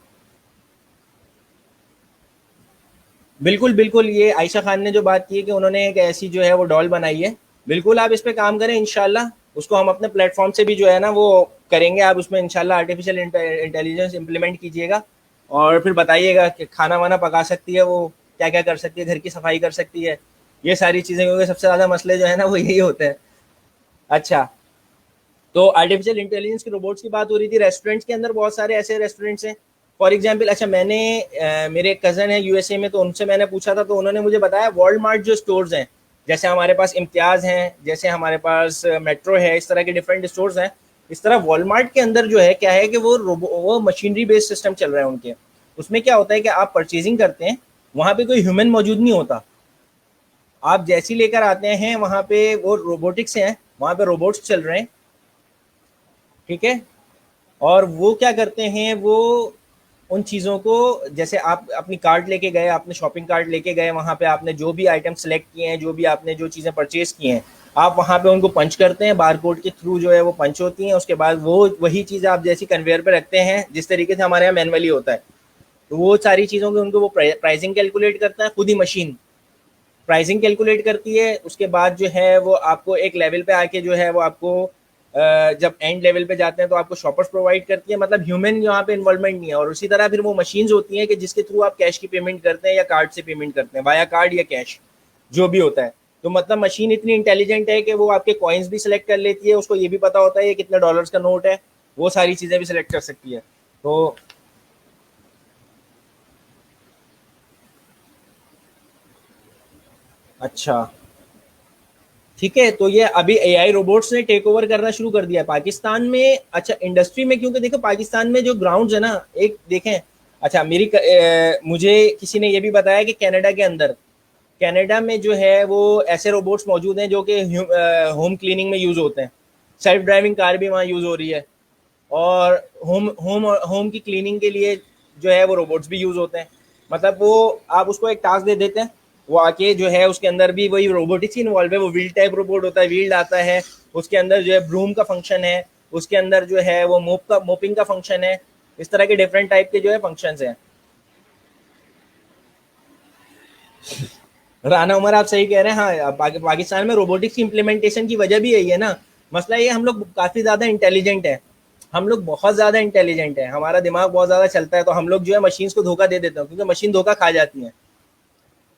बिल्कुल बिल्कुल, ये आयशा खान ने जो बात की है कि उन्होंने एक ऐसी जो है वो डॉल बनाई है, बिल्कुल आप इस पे काम करें इंशाल्लाह, उसको हम अपने प्लेटफॉर्म से भी जो है ना वो करेंगे, आप उसमें इंशाल्लाह आर्टिफिशियल इंटेलिजेंस इम्प्लीमेंट कीजिएगा और फिर बताइएगा कि खाना वाना पका सकती है वो, क्या क्या कर सकती है, घर की सफाई कर सकती है, ये सारी चीज़ें, क्योंकि सबसे ज़्यादा मसले जो है ना वो यही होते हैं। अच्छा, तो आर्टिफिशियल इंटेलिजेंस के रोबोट्स की बात हो रही थी, रेस्टोरेंट्स के अंदर बहुत सारे ऐसे रेस्टोरेंट्स हैं, फॉर एग्जांपल, अच्छा मैंने मेरे एक कज़न है यूएसए में, तो उनसे मैंने पूछा था, तो उन्होंने मुझे बताया वॉलमार्ट जो स्टोर्स हैं, जैसे हमारे पास इम्तियाज़ हैं, जैसे हमारे पास मेट्रो है, इस तरह के डिफरेंट स्टोर्स हैं, इस तरह वॉलमार्ट के अंदर जो है क्या है कि वो मशीनरी बेस्ड सिस्टम चल रहा है उनके, उसमें क्या होता है कि आप परचेजिंग करते हैं, वहाँ पे कोई ह्यूमन मौजूद नहीं होता, आप जैसी लेकर आते हैं वहाँ पे वो रोबोटिक्स हैं, वहाँ पे रोबोट्स चल रहे हैं, ठीक है। और वो क्या करते हैं, वो उन चीज़ों को, जैसे आप अपनी कार्ड लेके गए, आपने शॉपिंग कार्ड लेके गए, वहाँ पे आपने जो भी आइटम सेलेक्ट किए हैं, जो भी आपने जो चीज़ें परचेज की हैं, आप वहाँ पे उनको पंच करते हैं, बार कोड के थ्रू जो है वो पंच होती हैं, उसके बाद वो वही चीज़ आप जैसी कन्वेयर पे रखते हैं, जिस तरीके से हमारे यहाँ मैनुअली होता है, तो वो सारी चीज़ों की उनको वो प्राइसिंग कैलकुलेट करता है, खुद ही मशीन प्राइसिंग कैलकुलेट करती है, उसके बाद जो है वो आपको एक लेवल पे आके जो है वो आपको जब एंड लेवल पे जाते हैं तो आपको शॉपर्स प्रोवाइड करती है, मतलब ह्यूमन यहाँ पे इन्वॉल्वमेंट नहीं है, और उसी तरह फिर वो मशीन्स होती हैं कि जिसके थ्रू आप कैश की पेमेंट करते हैं या कार्ड से पेमेंट करते हैं, वाया कार्ड या कैश जो भी होता है, तो मतलब मशीन इतनी इंटेलिजेंट है कि वो आपके कॉइन्स भी सिलेक्ट कर लेती है, उसको ये भी पता होता है ये कितने डॉलर्स का नोट है, वो सारी चीज़ें भी सिलेक्ट कर सकती है। तो अच्छा, ठीक है, तो ये अभी एआई रोबोट्स ने टेक ओवर करना शुरू कर दिया है पाकिस्तान में। अच्छा, इंडस्ट्री में, क्योंकि देखो पाकिस्तान में जो ग्राउंड्स है ना, एक देखें, अच्छा मुझे किसी ने ये भी बताया कि कनाडा के अंदर, कनाडा में जो है वो ऐसे रोबोट्स मौजूद हैं जो कि होम क्लीनिंग में यूज़ होते हैं, सेल्फ ड्राइविंग कार भी वहाँ यूज़ हो रही है, और होम होम होम की क्लीनिंग के लिए जो है वो रोबोट्स भी यूज़ होते हैं, मतलब वो आप उसको एक टास्क दे देते हैं, वो आके जो है उसके अंदर भी वही रोबोटिक्स ही इन्वॉल्व है, वो व्हील टाइप रोबोट होता है, व्हील आता है, उसके अंदर जो है ब्रूम का फंक्शन है, उसके अंदर जो है वो मोपिंग का फंक्शन है, इस तरह के डिफरेंट टाइप के जो है फंक्शंस हैं। राना उमर, आप सही कह रहे हैं, हाँ, पाकिस्तान में रोबोटिक्स की इम्प्लीमेंटेशन की वजह भी यही है ना, मसला ये हम लोग काफ़ी ज़्यादा इंटेलिजेंट है, हम लोग बहुत ज़्यादा इंटेलिजेंट है, हमारा दिमाग बहुत ज़्यादा चलता है, तो हम लोग जो है मशीन्स को धोखा दे देते हैं, क्योंकि मशीन धोखा खा जाती हैं।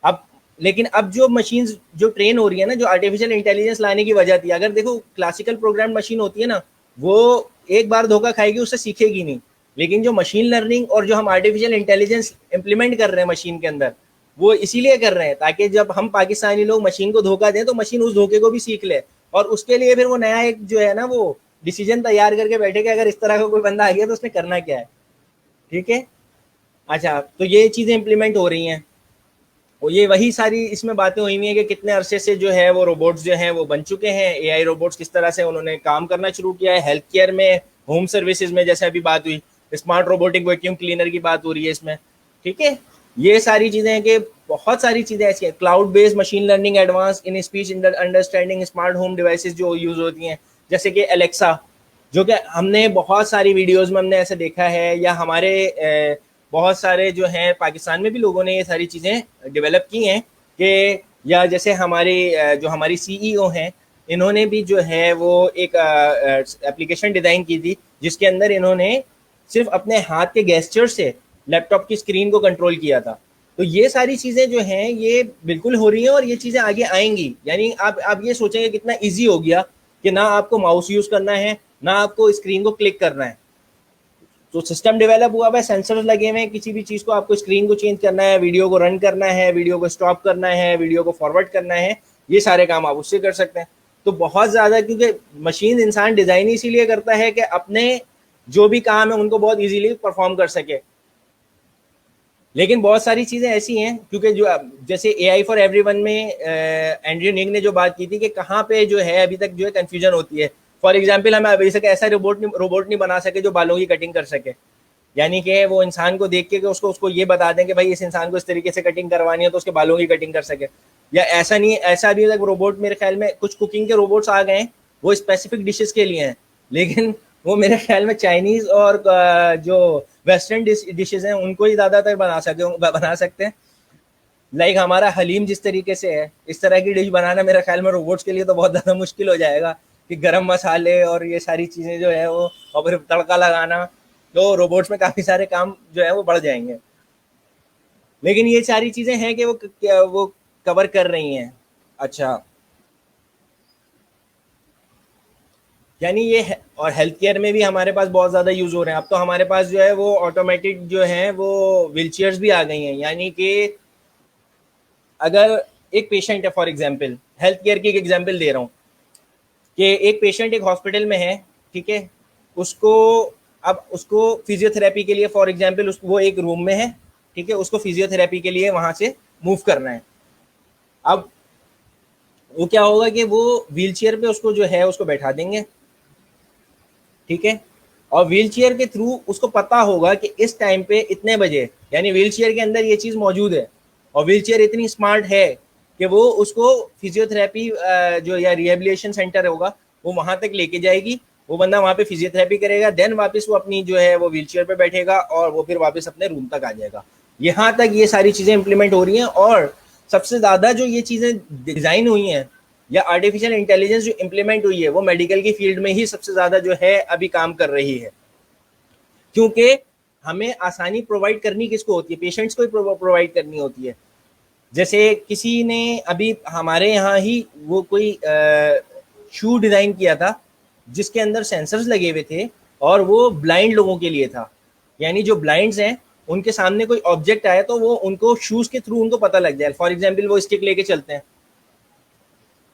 अब लेकिन अब जो मशीन्स जो ट्रेन हो रही है ना, जो आर्टिफिशियल इंटेलिजेंस लाने की वजह थी, अगर देखो क्लासिकल प्रोग्राम मशीन होती है ना, वो एक बार धोखा खाएगी, उससे सीखेगी नहीं, लेकिन जो मशीन लर्निंग और जो हम आर्टिफिशियल इंटेलिजेंस इंप्लीमेंट कर रहे हैं मशीन के अंदर, वो इसीलिए कर रहे हैं ताकि जब हम पाकिस्तानी लोग मशीन को धोखा दें तो मशीन उस धोखे को भी सीख ले, और उसके लिए फिर वो नया एक जो है ना वो डिसीजन तैयार करके बैठे कि अगर इस तरह का कोई बंदा आ गया तो उसने करना क्या है, ठीक है। अच्छा, तो ये चीज़ें इंप्लीमेंट हो रही हैं, और ये वही सारी इसमें बातें हुई हुई हैं कि कितने अरसे से जो है वो रोबोट्स जो हैं वो बन चुके हैं, एआई रोबोट्स किस तरह से उन्होंने काम करना शुरू किया है हेल्थ केयर में, होम सर्विसेज में, जैसे अभी बात हुई स्मार्ट रोबोटिक वैक्यूम क्लीनर की बात हो रही है इसमें, ठीक है। ये सारी चीज़ें हैं कि बहुत सारी चीज़ें ऐसी हैं, cloud based machine learning, advance in speech understanding, smart home devices जो यूज़ होती हैं, जैसे कि एलेक्सा, जो कि हमने बहुत सारी वीडियोज़ में हमने ऐसे देखा है, या हमारे बहुत सारे जो हैं पाकिस्तान में भी लोगों ने ये सारी चीज़ें डेवलप की हैं कि, या जैसे हमारे जो हमारी सीईओ हैं, इन्होंने भी जो है वो एक एप्लीकेशन डिज़ाइन की थी जिसके अंदर इन्होंने सिर्फ अपने हाथ के गेस्चर से लैपटॉप की स्क्रीन को कंट्रोल किया था। तो ये सारी चीज़ें जो हैं ये बिल्कुल हो रही हैं, और ये चीज़ें आगे आएंगी, यानी आप ये सोचेंगे कितना ईजी हो गया कि ना आपको माउस यूज़ करना है, ना आपको स्क्रीन को क्लिक करना है, तो सिस्टम डेवलप हुआ है, सेंसर्स लगे हुए हैं, किसी भी चीज़ को आपको स्क्रीन को चेंज करना है, वीडियो को रन करना है, वीडियो को स्टॉप करना है, वीडियो को फॉरवर्ड करना है, ये सारे काम आप उससे कर सकते हैं। तो बहुत ज़्यादा, क्योंकि मशीन इंसान डिज़ाइन इसीलिए करता है कि अपने जो भी काम है उनको बहुत इजीली परफॉर्म कर सके। लेकिन बहुत सारी चीज़ें ऐसी हैं, क्योंकि जो जैसे AI फॉर एवरीवन में एंड्रयू निंग ने जो बात की थी कि कहाँ पे जो है अभी तक जो है कन्फ्यूजन होती है। फॉर एग्जाम्पल, हम अभी तक ऐसा रोबोट नहीं बना सके जो बालों की कटिंग कर सके, यानी कि वो इंसान को देख के उसको उसको ये बता दें कि भाई इस इंसान को इस तरीके से कटिंग करवानी है तो उसके बालों की कटिंग कर सके। या ऐसा नहीं, ऐसा भी तक रोबोट, मेरे ख्याल में कुछ कुकिंग के रोबोट्स आ गए हैं, वो स्पेसिफिक डिशेस के लिए हैं, लेकिन वो मेरे ख्याल में चाइनीज़ और जो वेस्टर्न डिशेज हैं उनको ही ज़्यादातर बना सकते हैं। लाइक हमारा हलीम जिस तरीके से है, इस तरह की डिश बनाना मेरे ख्याल में रोबोट्स के लिए तो बहुत ज़्यादा मुश्किल हो जाएगा, कि गरम मसाले और ये सारी चीज़ें जो है वो, और फिर तड़का लगाना, तो रोबोट्स में काफ़ी सारे काम जो है वो बढ़ जाएंगे। लेकिन ये सारी चीज़ें हैं कि वो कवर कर रही हैं। अच्छा, यानी ये है, और हेल्थ केयर में भी हमारे पास बहुत ज़्यादा यूज़ हो रहे हैं। अब तो हमारे पास जो है वो ऑटोमेटिक जो है वो व्हील चेयर्स भी आ गई हैं, यानी कि अगर एक पेशेंट है, फॉर एग्जांपल हेल्थ केयर की एक एग्जांपल दे रहा हूँ, कि एक पेशेंट एक हॉस्पिटल में है, ठीक है, उसको अब उसको फिजियोथेरेपी के लिए, फॉर एग्जांपल वो एक रूम में है, ठीक है, उसको फिजियोथेरेपी के लिए वहाँ से मूव करना है। अब वो क्या होगा कि वो व्हील चेयर पे उसको जो है उसको बैठा देंगे, ठीक है, और व्हील चेयर के थ्रू उसको पता होगा कि इस टाइम पे इतने बजे, यानी व्हील चेयर के अंदर ये चीज़ मौजूद है, और व्हील चेयर इतनी स्मार्ट है कि वो उसको फिजियोथेरेपी जो या रिहेबिलिटेशन सेंटर होगा वो वहाँ तक लेके जाएगी, वो बंदा वहाँ पे फिजियोथेरेपी करेगा, देन वापस वो अपनी जो है वो व्हील चेयर पर बैठेगा और वो फिर वापस अपने रूम तक आ जाएगा। यहाँ तक ये सारी चीज़ें इम्प्लीमेंट हो रही हैं, और सबसे ज़्यादा जो ये चीज़ें डिज़ाइन हुई हैं या आर्टिफिशियल इंटेलिजेंस जो इम्प्लीमेंट हुई है वो मेडिकल की फील्ड में ही सबसे ज़्यादा जो है अभी काम कर रही है, क्योंकि हमें आसानी प्रोवाइड करनी किसको होती है? पेशेंट्स को ही प्रोवाइड करनी होती है। जैसे किसी ने अभी हमारे यहाँ ही वो कोई शू डिज़ाइन किया था जिसके अंदर सेंसर्स लगे हुए थे, और वो ब्लाइंड लोगों के लिए था, यानी जो ब्लाइंड्स हैं उनके सामने कोई ऑब्जेक्ट आया तो वो उनको शूज़ के थ्रू उनको पता लग जाए। फॉर एग्जाम्पल वो स्टिक लेके चलते हैं,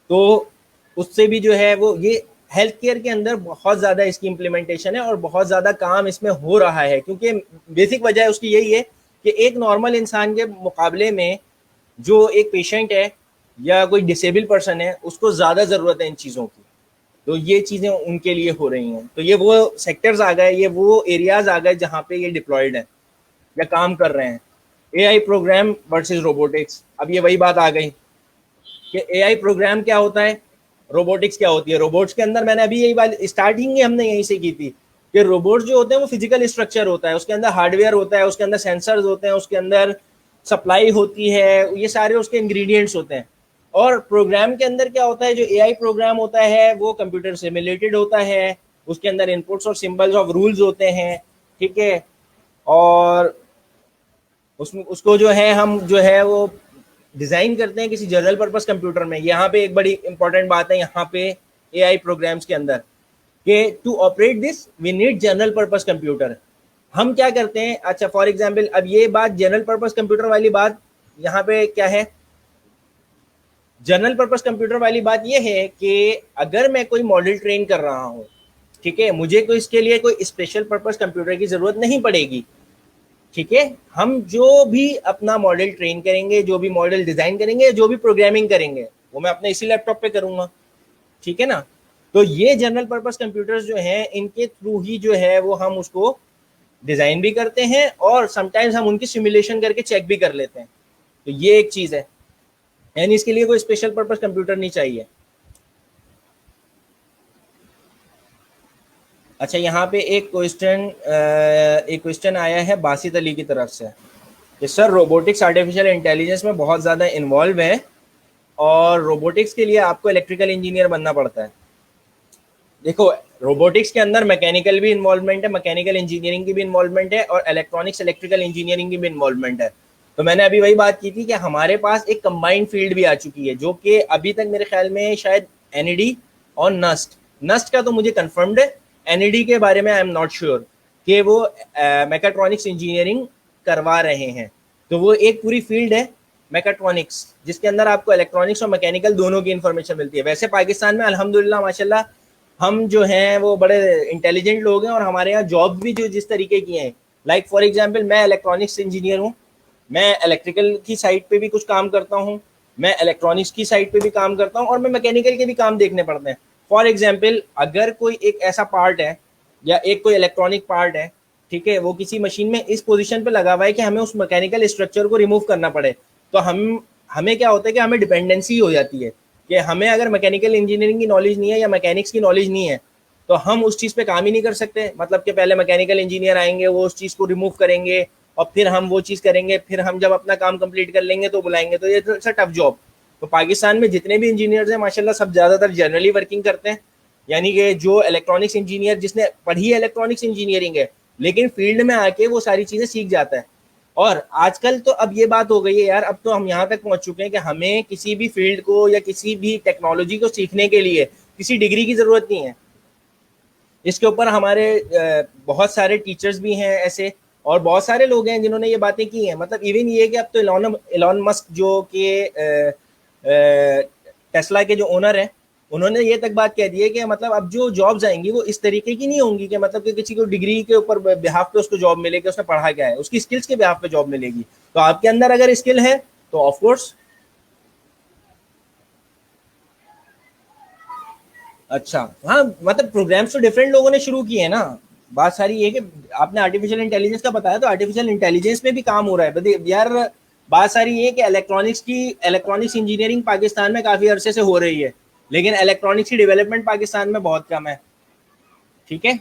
तो उससे भी जो है वो ये हेल्थ केयर के अंदर बहुत ज़्यादा इसकी इम्प्लीमेंटेशन है और बहुत ज़्यादा काम इसमें हो रहा है, क्योंकि बेसिक वजह उसकी यही है कि एक नॉर्मल इंसान के मुकाबले में जो एक पेशेंट है या कोई डिसेबल पर्सन है उसको ज़्यादा ज़रूरत है इन चीज़ों की, तो ये चीज़ें उनके लिए हो रही हैं। तो ये वो सेक्टर्स आ गए, ये वो एरियाज़ आ गए जहाँ पे ये डिप्लॉयड हैं या काम कर रहे हैं। AI प्रोग्राम वर्सेस रोबोटिक्स, अब ये वही बात आ गई कि AI प्रोग्राम क्या होता है, रोबोटिक्स क्या होती है। रोबोट्स के अंदर मैंने अभी यही बात स्टार्टिंग ही हमने यहीं से की थी कि रोबोट्स जो होते हैं वो फिजिकल स्ट्रक्चर होता है, उसके अंदर हार्डवेयर होता है, उसके अंदर सेंसर्स होते हैं, उसके अंदर सप्लाई होती है, ये सारे उसके इंग्रेडिएंट्स होते हैं। और प्रोग्राम के अंदर क्या होता है, जो AI प्रोग्राम होता है वो कंप्यूटर सिमुलेटेड होता है, उसके अंदर इनपुट्स और सिंबल्स ऑफ रूल्स होते हैं, ठीक है, और उसमें उसको जो है हम जो है वो डिज़ाइन करते हैं किसी जनरल पर्पस कंप्यूटर में। यहाँ पे एक बड़ी इंपॉर्टेंट बात है यहाँ पे AI प्रोग्राम्स के अंदर कि to operate this we need general purpose computer. हम क्या करते हैं, अच्छा फॉर एग्जांपल अब ये बात जनरल पर्पस कंप्यूटर वाली बात यहाँ पे क्या है, जनरल पर्पस कंप्यूटर वाली बात ये है कि अगर मैं कोई मॉडल ट्रेन कर रहा हूँ, ठीक है, मुझे कोई इसके लिए कोई स्पेशल पर्पस कंप्यूटर की ज़रूरत नहीं पड़ेगी, ठीक है, हम जो भी अपना मॉडल ट्रेन करेंगे, जो भी मॉडल डिज़ाइन करेंगे, जो भी प्रोग्रामिंग करेंगे वो मैं अपने इसी लैपटॉप पे करूँगा, ठीक है ना। तो ये जनरल पर्पस कंप्यूटर्स जो हैं इनके थ्रू ही जो है वो हम उसको डिज़ाइन भी करते हैं और समटाइम्स हम उनकी सिमुलेशन करके चेक भी कर लेते हैं। तो ये एक चीज़ है, यानी इसके लिए कोई स्पेशल पर्पस कंप्यूटर नहीं चाहिए। अच्छा, यहाँ पे एक क्वेश्चन आया है बासित अली की तरफ से कि सर रोबोटिक्स आर्टिफिशियल इंटेलिजेंस में बहुत ज़्यादा इन्वॉल्व है और रोबोटिक्स के लिए आपको इलेक्ट्रिकल इंजीनियर बनना पड़ता है। देखो, रोबोटिक्स के अंदर मैकेनिकल भी इन्वॉल्वमेंट है, मैकेनिकल इंजीनियरिंग की भी इन्वॉल्वमेंट है और इलेक्ट्रॉनिक्स इलेक्ट्रिकल इंजीनियरिंग की भी इन्वॉल्वमेंट है। तो मैंने अभी वही बात की थी कि हमारे पास एक कंबाइंड फील्ड भी आ चुकी है जो कि अभी तक मेरे ख्याल में शायद NED और नस्ट का तो मुझे कन्फर्म्ड है, NED के बारे में आई एम नॉट श्योर कि वो मैकेट्रॉनिक्स इंजीनियरिंग करवा रहे हैं। तो वो एक पूरी फील्ड है मैकेट्रॉनिक्स, जिसके अंदर आपको इलेक्ट्रॉनिक्स और मैकेनिकल दोनों की इन्फॉर्मेशन मिलती है। वैसे पाकिस्तान में अल्हम्दुलिल्लाह माशाल्लाह हम जो हैं वो बड़े इंटेलिजेंट लोग हैं, और हमारे यहाँ जॉब भी जो जिस तरीके की हैं, लाइक फॉर एग्जांपल मैं इलेक्ट्रॉनिक्स इंजीनियर हूँ, मैं इलेक्ट्रिकल की साइड पे भी कुछ काम करता हूँ, मैं इलेक्ट्रॉनिक्स की साइड पे भी काम करता हूँ, और मैं मैकेनिकल के भी काम देखने पड़ते हैं। फॉर एग्जाम्पल अगर कोई एक ऐसा पार्ट है या एक कोई इलेक्ट्रॉनिक पार्ट है, ठीक है, वो किसी मशीन में इस पोजीशन पे लगा हुआ है कि हमें उस मैकेनिकल स्ट्रक्चर को रिमूव करना पड़े, तो हमें क्या होता है कि हमें डिपेंडेंसी हो जाती है कि हमें अगर मैकेनिकल इंजीनियरिंग की नॉलेज नहीं है या मैकेनिक्स की नॉलेज नहीं है तो हम उस चीज़ पे काम ही नहीं कर सकते। मतलब कि पहले मैकेनिकल इंजीनियर आएंगे, वो उस चीज़ को रिमूव करेंगे, और फिर हम वो चीज़ करेंगे, फिर हम जब अपना काम कंप्लीट कर लेंगे तो बुलाएंगे, तो ये टफ जॉब। तो पाकिस्तान में जितने भी इंजीनियर्स हैं माशाल्लाह सब ज़्यादातर जनरली वर्किंग करते हैं, यानी कि जो इलेक्ट्रॉनिक्स इंजीनियर जिसने पढ़ी है इलेक्ट्रॉनिक्स इंजीनियरिंग है, लेकिन फील्ड में आके वो सारी चीज़ें सीख जाता है। और आजकल तो अब ये बात हो गई है यार, अब तो हम यहाँ तक पहुँच चुके हैं कि हमें किसी भी फील्ड को या किसी भी टेक्नोलॉजी को सीखने के लिए किसी डिग्री की ज़रूरत नहीं है। इसके ऊपर हमारे बहुत सारे टीचर्स भी हैं ऐसे, और बहुत सारे लोग हैं जिन्होंने ये बातें की हैं। मतलब इवन ये कि अब तो एलॉन मस्क जो कि टेस्ला के जो ओनर हैं, उन्होंने ये तक बात कह दी है कि मतलब अब जो जॉब्स आएंगी वो इस तरीके की नहीं होंगी कि मतलब कि किसी को डिग्री के ऊपर बिहाफ पे उसको जॉब मिलेगी, उसने पढ़ा क्या है, उसकी स्किल्स के बिहाफ पे जॉब मिलेगी। तो आपके अंदर अगर स्किल है तो ऑफकोर्स। अच्छा, हाँ, मतलब प्रोग्राम्स तो डिफरेंट लोगों ने शुरू किए हैं ना। बात सारी ये कि आपने आर्टिफिशियल इंटेलिजेंस का बताया, तो आर्टिफिशियल इंटेलिजेंस में भी काम हो रहा है यार। बात सारी ये कि इलेक्ट्रॉनिक्स इंजीनियरिंग पाकिस्तान में काफ़ी अरसे से हो रही है, लेकिन इलेक्ट्रॉनिक्स की डेवलपमेंट पाकिस्तान में बहुत कम है। ठीक है,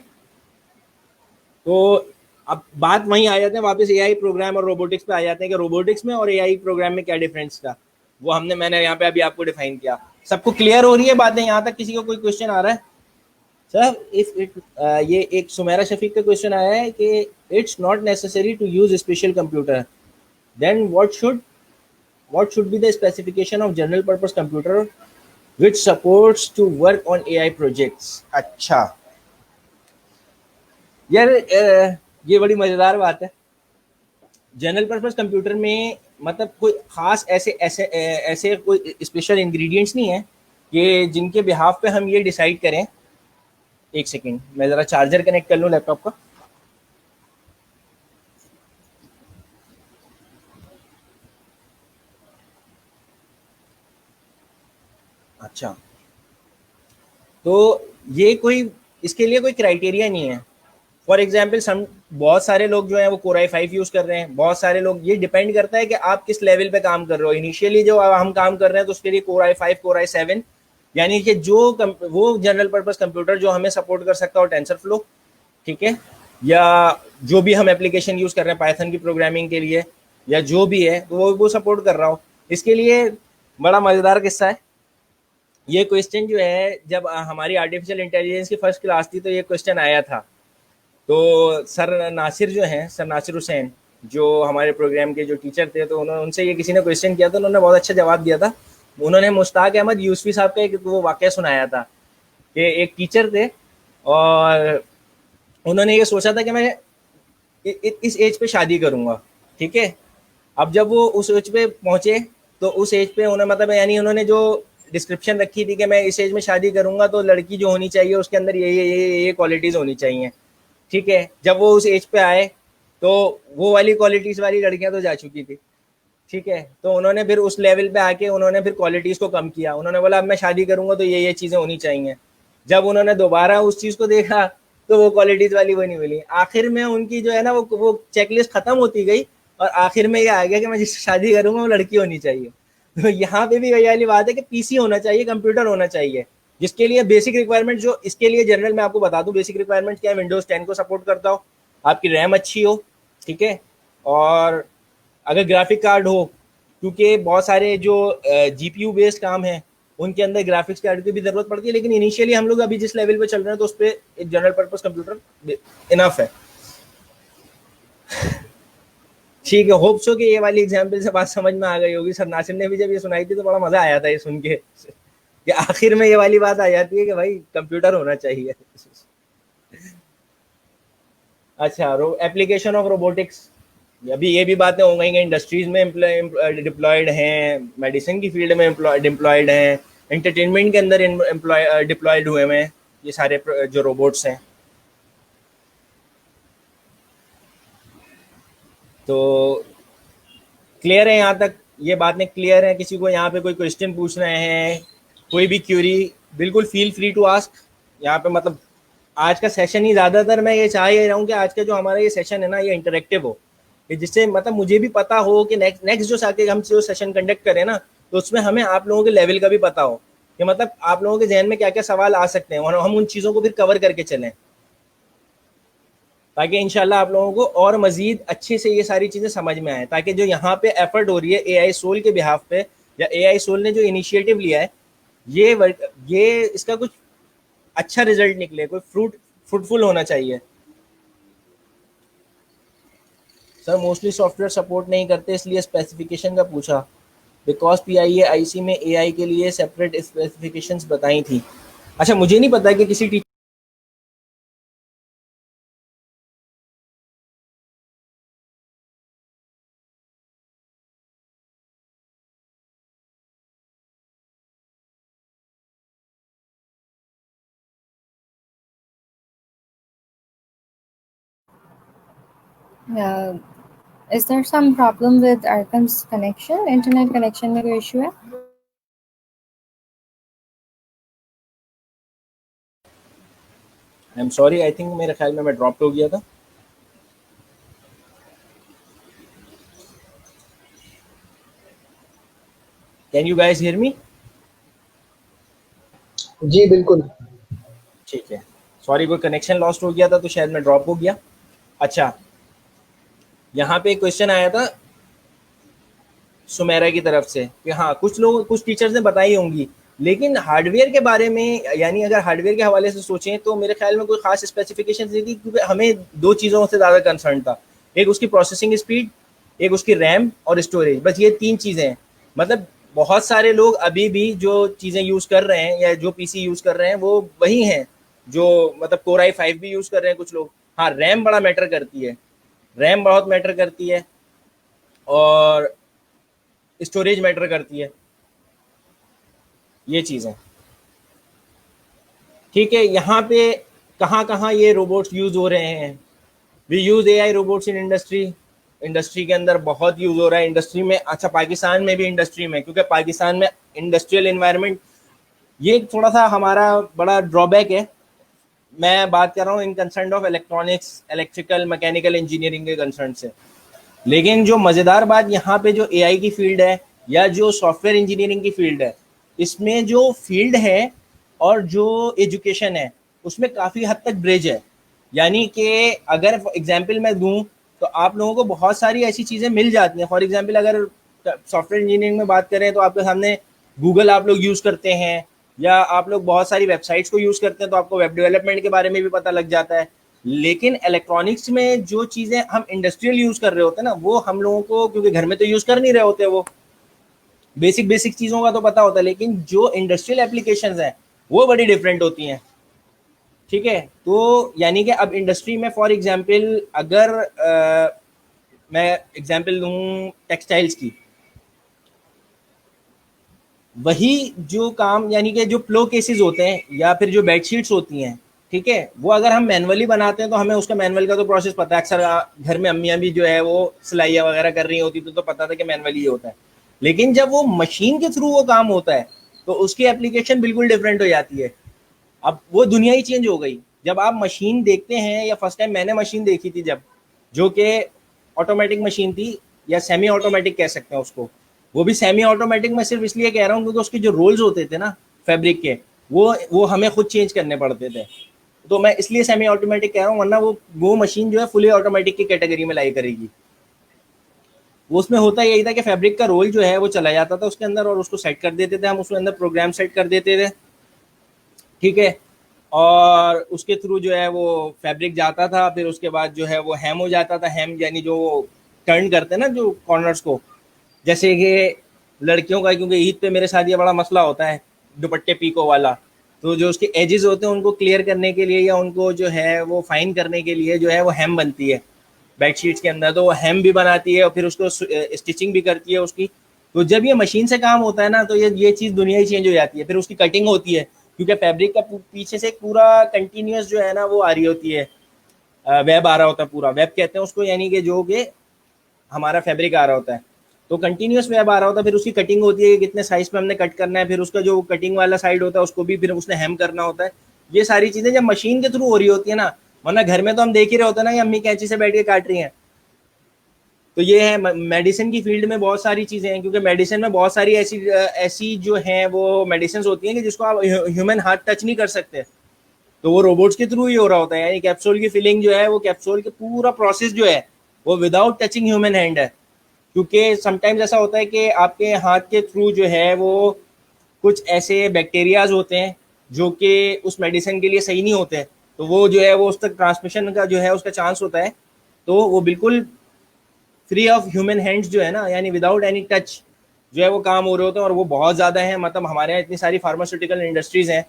तो अब बात वहीं आ जाते हैं वापस एआई प्रोग्राम और रोबोटिक्स पे आ जाते हैं कि रोबोटिक्स में और एआई प्रोग्राम में क्या डिफरेंस था, वो मैंने यहाँ पे अभी आपको डिफाइन किया। सबको क्लियर हो रही है बातें यहाँ तक? किसी को कोई क्वेश्चन आ रहा है? सर इफ इट ये एक सुमेरा शफीक का क्वेश्चन आया है कि it's not necessary to use special computer, then what should be the specification of general purpose computer which supports to work on AI projects। अच्छा यार, ये बड़ी मज़ेदार बात है। जनरल पर्पस कंप्यूटर में मतलब कोई ख़ास ऐसे ऐसे ऐसे कोई स्पेशल इंग्रेडिएंट्स नहीं है कि जिनके बिहाफ पे हम ये डिसाइड करें। एक सेकेंड, मैं ज़रा चार्जर कनेक्ट कर लूँ लैपटॉप का। अच्छा, तो ये कोई इसके लिए कोई क्राइटेरिया नहीं है। फॉर एग्जाम्पल बहुत सारे लोग जो हैं वो Core i5 यूज़ कर रहे हैं, बहुत सारे लोग, ये डिपेंड करता है कि आप किस लेवल पे काम कर रहे हो। इनिशियली जो हम काम कर रहे हैं तो उसके लिए Core i5 Core i7, यानी कि वो जनरल पर्पस कंप्यूटर जो हमें सपोर्ट कर सकता हो टेंसर फ्लो, ठीक है, या जो भी हम एप्लीकेशन यूज़ कर रहे हैं पाइथन की प्रोग्रामिंग के लिए या जो भी है, तो वो सपोर्ट कर रहा हो। इसके लिए बड़ा मज़ेदार किस्सा है। ये क्वेश्चन जो है, जब हमारी आर्टिफिशियल इंटेलिजेंस की फर्स्ट क्लास थी तो ये क्वेश्चन आया था। तो सर नासिर जो हैं, सर नासिर हुसैन, जो हमारे प्रोग्राम के जो टीचर थे, तो उनसे ये किसी ने क्वेश्चन किया था, उन्होंने बहुत अच्छा जवाब दिया था। उन्होंने मुश्ताक अहमद यूसुफी साहब का एक वो वाक़या सुनाया था कि एक टीचर थे और उन्होंने ये सोचा था कि मैं इस एज पे शादी करूँगा, ठीक है। अब जब वो उस एज पे पहुँचे तो उस एज पे उन्होंने मतलब यानी उन्होंने जो डिस्क्रिप्शन रखी थी कि मैं इस एज में शादी करूँगा तो लड़की जो होनी चाहिए उसके अंदर ये क्वालिटीज़ होनी चाहिए, ठीक है। जब वो उस एज पे आए तो वो वाली क्वालिटीज़ वाली लड़कियां तो जा चुकी थी, ठीक है। तो उन्होंने फिर उस लेवल पे आके उन्होंने फिर क्वालिटीज़ को कम किया। उन्होंने बोला अब मैं शादी करूँगा तो ये चीज़ें होनी चाहिए। जब उन्होंने दोबारा उस चीज़ को देखा तो वो क्वालिटीज़ वाली वो नहीं मिली। आखिर में उनकी जो है ना वो चेकलिस्ट ख़त्म होती गई और आखिर में ये आ गया कि मैं जिससे शादी करूँगा वो लड़की होनी चाहिए। तो यहाँ पे भी वही वाली बात है कि पीसी होना चाहिए, कंप्यूटर होना चाहिए, जिसके लिए बेसिक रिक्वायरमेंट जो इसके लिए जनरल मैं आपको बता दूं बेसिक रिक्वायरमेंट क्या है। विंडोज़ 10 को सपोर्ट करता हो, आपकी रैम अच्छी हो, ठीक है, और अगर ग्राफिक कार्ड हो, क्योंकि बहुत सारे जो जीपीयू बेस्ड काम है उनके अंदर ग्राफिक्स कार्ड की भी ज़रूरत पड़ती है, लेकिन इनिशियली हम लोग अभी जिस लेवल पे चल रहे हैं तो उस पर एक जनरल पर्पस कंप्यूटर इनफ है। ठीक है, होप सो कि ये वाली एग्जाम्पल से बात समझ में आ गई होगी। सर नासिर ने भी जब ये सुनाई थी तो बड़ा मज़ा आया था ये सुन के कि आखिर में ये वाली बात आ जाती है कि भाई कंप्यूटर होना चाहिए। अच्छा, एप्लीकेशन ऑफ रोबोटिक्स, अभी ये भी बातें हो गई कि इंडस्ट्रीज में डिप्लॉयड हैं, मेडिसिन की फील्ड में डिप्लॉयड हैं, एंटरटेनमेंट के अंदर डिप्लॉयड हुए हैं ये सारे जो रोबोट्स हैं। तो क्लियर है यहाँ तक? ये बातें क्लियर है? किसी को यहाँ पे कोई क्वेश्चन पूछ रहे हैं, कोई भी क्यूरी, बिल्कुल फील फ्री टू आस्क यहाँ पे। मतलब आज का सेशन ही ज़्यादातर मैं ये चाह ही रहा हूँ कि आज का जो हमारा ये सेशन है ना, ये इंटरेक्टिव हो, कि जिससे मतलब मुझे भी पता हो कि नेक्स्ट जो साथ हम जो सेशन कंडक्ट करें ना, तो उसमें हमें आप लोगों के लेवल का भी पता हो कि मतलब आप लोगों के जहन में क्या क्या सवाल आ सकते हैं, और हम उन चीज़ों को फिर कवर करके चलें, ताकि इंशाल्लाह आप लोगों को और मज़ीद अच्छे से ये सारी चीज़ें समझ में आए, ताकि जो यहाँ पे एफर्ट हो रही है एआई सोल के बिहाफ पे, या एआई सोल ने जो इनिशिएटिव लिया है, ये इसका कुछ अच्छा रिजल्ट निकले, कोई फ्रूटफुल होना चाहिए। सर मोस्टली सॉफ्टवेयर सपोर्ट नहीं करते, इसलिए स्पेसिफिकेशन का पूछा। बिकॉज पीआईए आईसी में एआई के लिए सेपरेट स्पेसिफिकेशंस बताई थी। अच्छा, मुझे नहीं पता कि किसी teacher Yeah. Is there some problem with Arkam's connection? Internet connection में कोई issue है? I am sorry, I think मेरे ख्याल में मैं ड्रॉप हो गया था। Can you guys hear me? जी बिल्कुल। ठीक है, सॉरी, कोई कनेक्शन लॉस्ट हो गया था तो शायद मैं ड्रॉप हो गया। अच्छा, यहाँ पे एक क्वेश्चन आया था सुमेरा की तरफ से कि हाँ, कुछ टीचर्स ने बताई होंगी, लेकिन हार्डवेयर के बारे में, यानी अगर हार्डवेयर के हवाले से सोचें तो मेरे ख्याल में कोई खास स्पेसिफिकेशन नहीं थी, क्योंकि हमें दो चीज़ों से ज़्यादा कंसर्न था। एक उसकी प्रोसेसिंग स्पीड, एक उसकी रैम और स्टोरेज, बस ये तीन चीज़ें हैं। मतलब बहुत सारे लोग अभी भी जो चीज़ें यूज़ कर रहे हैं या जो पीसी यूज़ कर रहे हैं वो वही हैं जो मतलब कोर i5 भी यूज़ कर रहे हैं कुछ लोग। हाँ, रैम बड़ा मैटर करती है, रैम बहुत मैटर करती है, और स्टोरेज मैटर करती है, ये चीज़ें। ठीक है, यहाँ पे कहाँ कहाँ ये रोबोट्स यूज़ हो रहे हैं? We use AI robots in industry के अंदर बहुत यूज़ हो रहा है, इंडस्ट्री में। अच्छा, पाकिस्तान में भी इंडस्ट्री में, क्योंकि पाकिस्तान में इंडस्ट्रियल इन्वायरमेंट, ये थोड़ा सा हमारा बड़ा ड्रॉबैक है। मैं बात कर रहा हूँ इन concern of electronics, electrical, mechanical engineering के कंसर्न से। लेकिन जो मज़ेदार बात यहाँ पे जो एआई की फील्ड है या जो सॉफ्टवेयर इंजीनियरिंग की फील्ड है, इसमें जो फील्ड है और जो एजुकेशन है उसमें काफ़ी हद तक ब्रिज है। यानी कि अगर एग्जांपल मैं दूं तो आप लोगों को बहुत सारी ऐसी चीज़ें मिल जाती हैं। फॉर एग्जांपल अगर सॉफ्टवेयर इंजीनियरिंग में बात करें तो आपके सामने गूगल आप लोग यूज़ करते हैं, या आप लोग बहुत सारी वेबसाइट्स को यूज़ करते हैं, तो आपको वेब डेवलपमेंट के बारे में भी पता लग जाता है। लेकिन इलेक्ट्रॉनिक्स में जो चीज़ें हम इंडस्ट्रियल यूज़ कर रहे होते हैं ना, वो हम लोगों को, क्योंकि घर में तो यूज़ कर नहीं रहे होते, वो बेसिक चीज़ों का तो पता होता है, लेकिन जो इंडस्ट्रियल एप्लीकेशंस हैं वो बड़ी डिफरेंट होती हैं। ठीक है, तो यानी कि अब इंडस्ट्री में फॉर एग्जांपल अगर मैं एग्जांपल दूं टेक्सटाइल्स की, वही जो काम, यानी कि जो प्लो केसेस होते हैं या फिर जो बेडशीट्स होती हैं, ठीक है, वो अगर हम मैनुअली बनाते हैं तो हमें उसका मैनुअल का तो प्रोसेस पता है। अक्सर घर में अम्मियाँ भी जो है वो सिलाइयाँ वगैरह कर रही होती तो पता था कि मैनुअली ही होता है। लेकिन जब वो मशीन के थ्रू वो काम होता है तो उसकी एप्लीकेशन बिल्कुल डिफरेंट हो जाती है। अब वो दुनिया ही चेंज हो गई। जब आप मशीन देखते हैं, या फर्स्ट टाइम मैंने मशीन देखी थी जब, जो कि ऑटोमेटिक मशीन थी या सेमी ऑटोमेटिक कह सकते हैं उसको, वो भी सेमी ऑटोमेटिक मैं सिर्फ इसलिए कह रहा हूँ क्योंकि उसके जो रोल्स होते थे ना फैब्रिक के, वो हमें खुद चेंज करने पड़ते थे। तो मैं इसलिए सेमी ऑटोमेटिक कह रहा हूँ, वरना वो मशीन जो है फुली ऑटोमेटिक की कैटेगरी में लाई करेगी। वो उसमें होता यही था कि फैब्रिक का रोल जो है वो चला जाता था उसके अंदर और उसको सेट कर देते थे हम, उसके अंदर प्रोग्राम सेट कर देते थे। ठीक है, और उसके थ्रू जो है वो फैब्रिक जाता था, फिर उसके बाद जो है वो हैम हो जाता था। हैम यानी जो टर्न करते हैं ना जो कॉर्नर्स को, जैसे कि लड़कियों का, क्योंकि ईद पे मेरे साथ ये बड़ा मसला होता है दुपट्टे पीको वाला, तो जो उसके एजेस होते हैं उनको क्लियर करने के लिए या उनको जो है वो फाइन करने के लिए जो है वो हैम बनती है। बेडशीट्स के अंदर, तो वो हेम भी बनाती है और फिर उसको स्टिचिंग भी करती है उसकी। तो जब ये मशीन से काम होता है ना, तो ये चीज़ दुनिया ही चेंज हो जाती है। फिर उसकी कटिंग होती है, क्योंकि फैब्रिक का पीछे से एक पूरा कंटिन्यूस जो है ना वो आ रही होती है, वेब आ रहा होता है, पूरा वेब कहते हैं उसको, यानी कि जो कि हमारा फैब्रिक आ रहा होता है, तो कंटिन्यूस वेब आ रहा होता है। फिर उसकी कटिंग होती है कि कितने साइज पे हमने कट करना है, फिर उसका जो कटिंग वाला साइड होता है उसको भी फिर उसने हेम करना होता है। ये सारी चीज़ें जब मशीन के थ्रू हो रही होती है ना, वरना घर में तो हम देख ही रहे होते हैं ना कि अम्मी कैंची से बैठ के काट रही हैं। तो ये है मेडिसिन की फील्ड में बहुत सारी चीज़ें हैं, क्योंकि मेडिसिन में बहुत सारी ऐसी जो हैं वो मेडिसिन होती हैं कि जिसको आप ह्यूमन हाथ टच नहीं कर सकते, तो वो रोबोट्स के थ्रू ही हो रहा होता है। यानी कैप्सूल की फिलिंग जो है, वो कैप्सूल के पूरा प्रोसेस जो है वो विदाउट टचिंग ह्यूमन हैंड है। क्योंकि समटाइम्स ऐसा होता है कि आपके हाथ के थ्रू जो है वो कुछ ऐसे बैक्टीरियाज होते हैं जो कि उस मेडिसिन के लिए सही नहीं होते, तो वो जो है वो उस तक ट्रांसमिशन का जो है उसका चांस होता है। तो वो बिल्कुल फ्री ऑफ ह्यूमन हैंड्स जो है ना, यानी विदाउट एनी टच जो है वो काम हो रहे होते हैं, और वो बहुत ज़्यादा है। मतलब हमारे यहाँ इतनी सारी फार्मास्यूटिकल इंडस्ट्रीज़ हैं।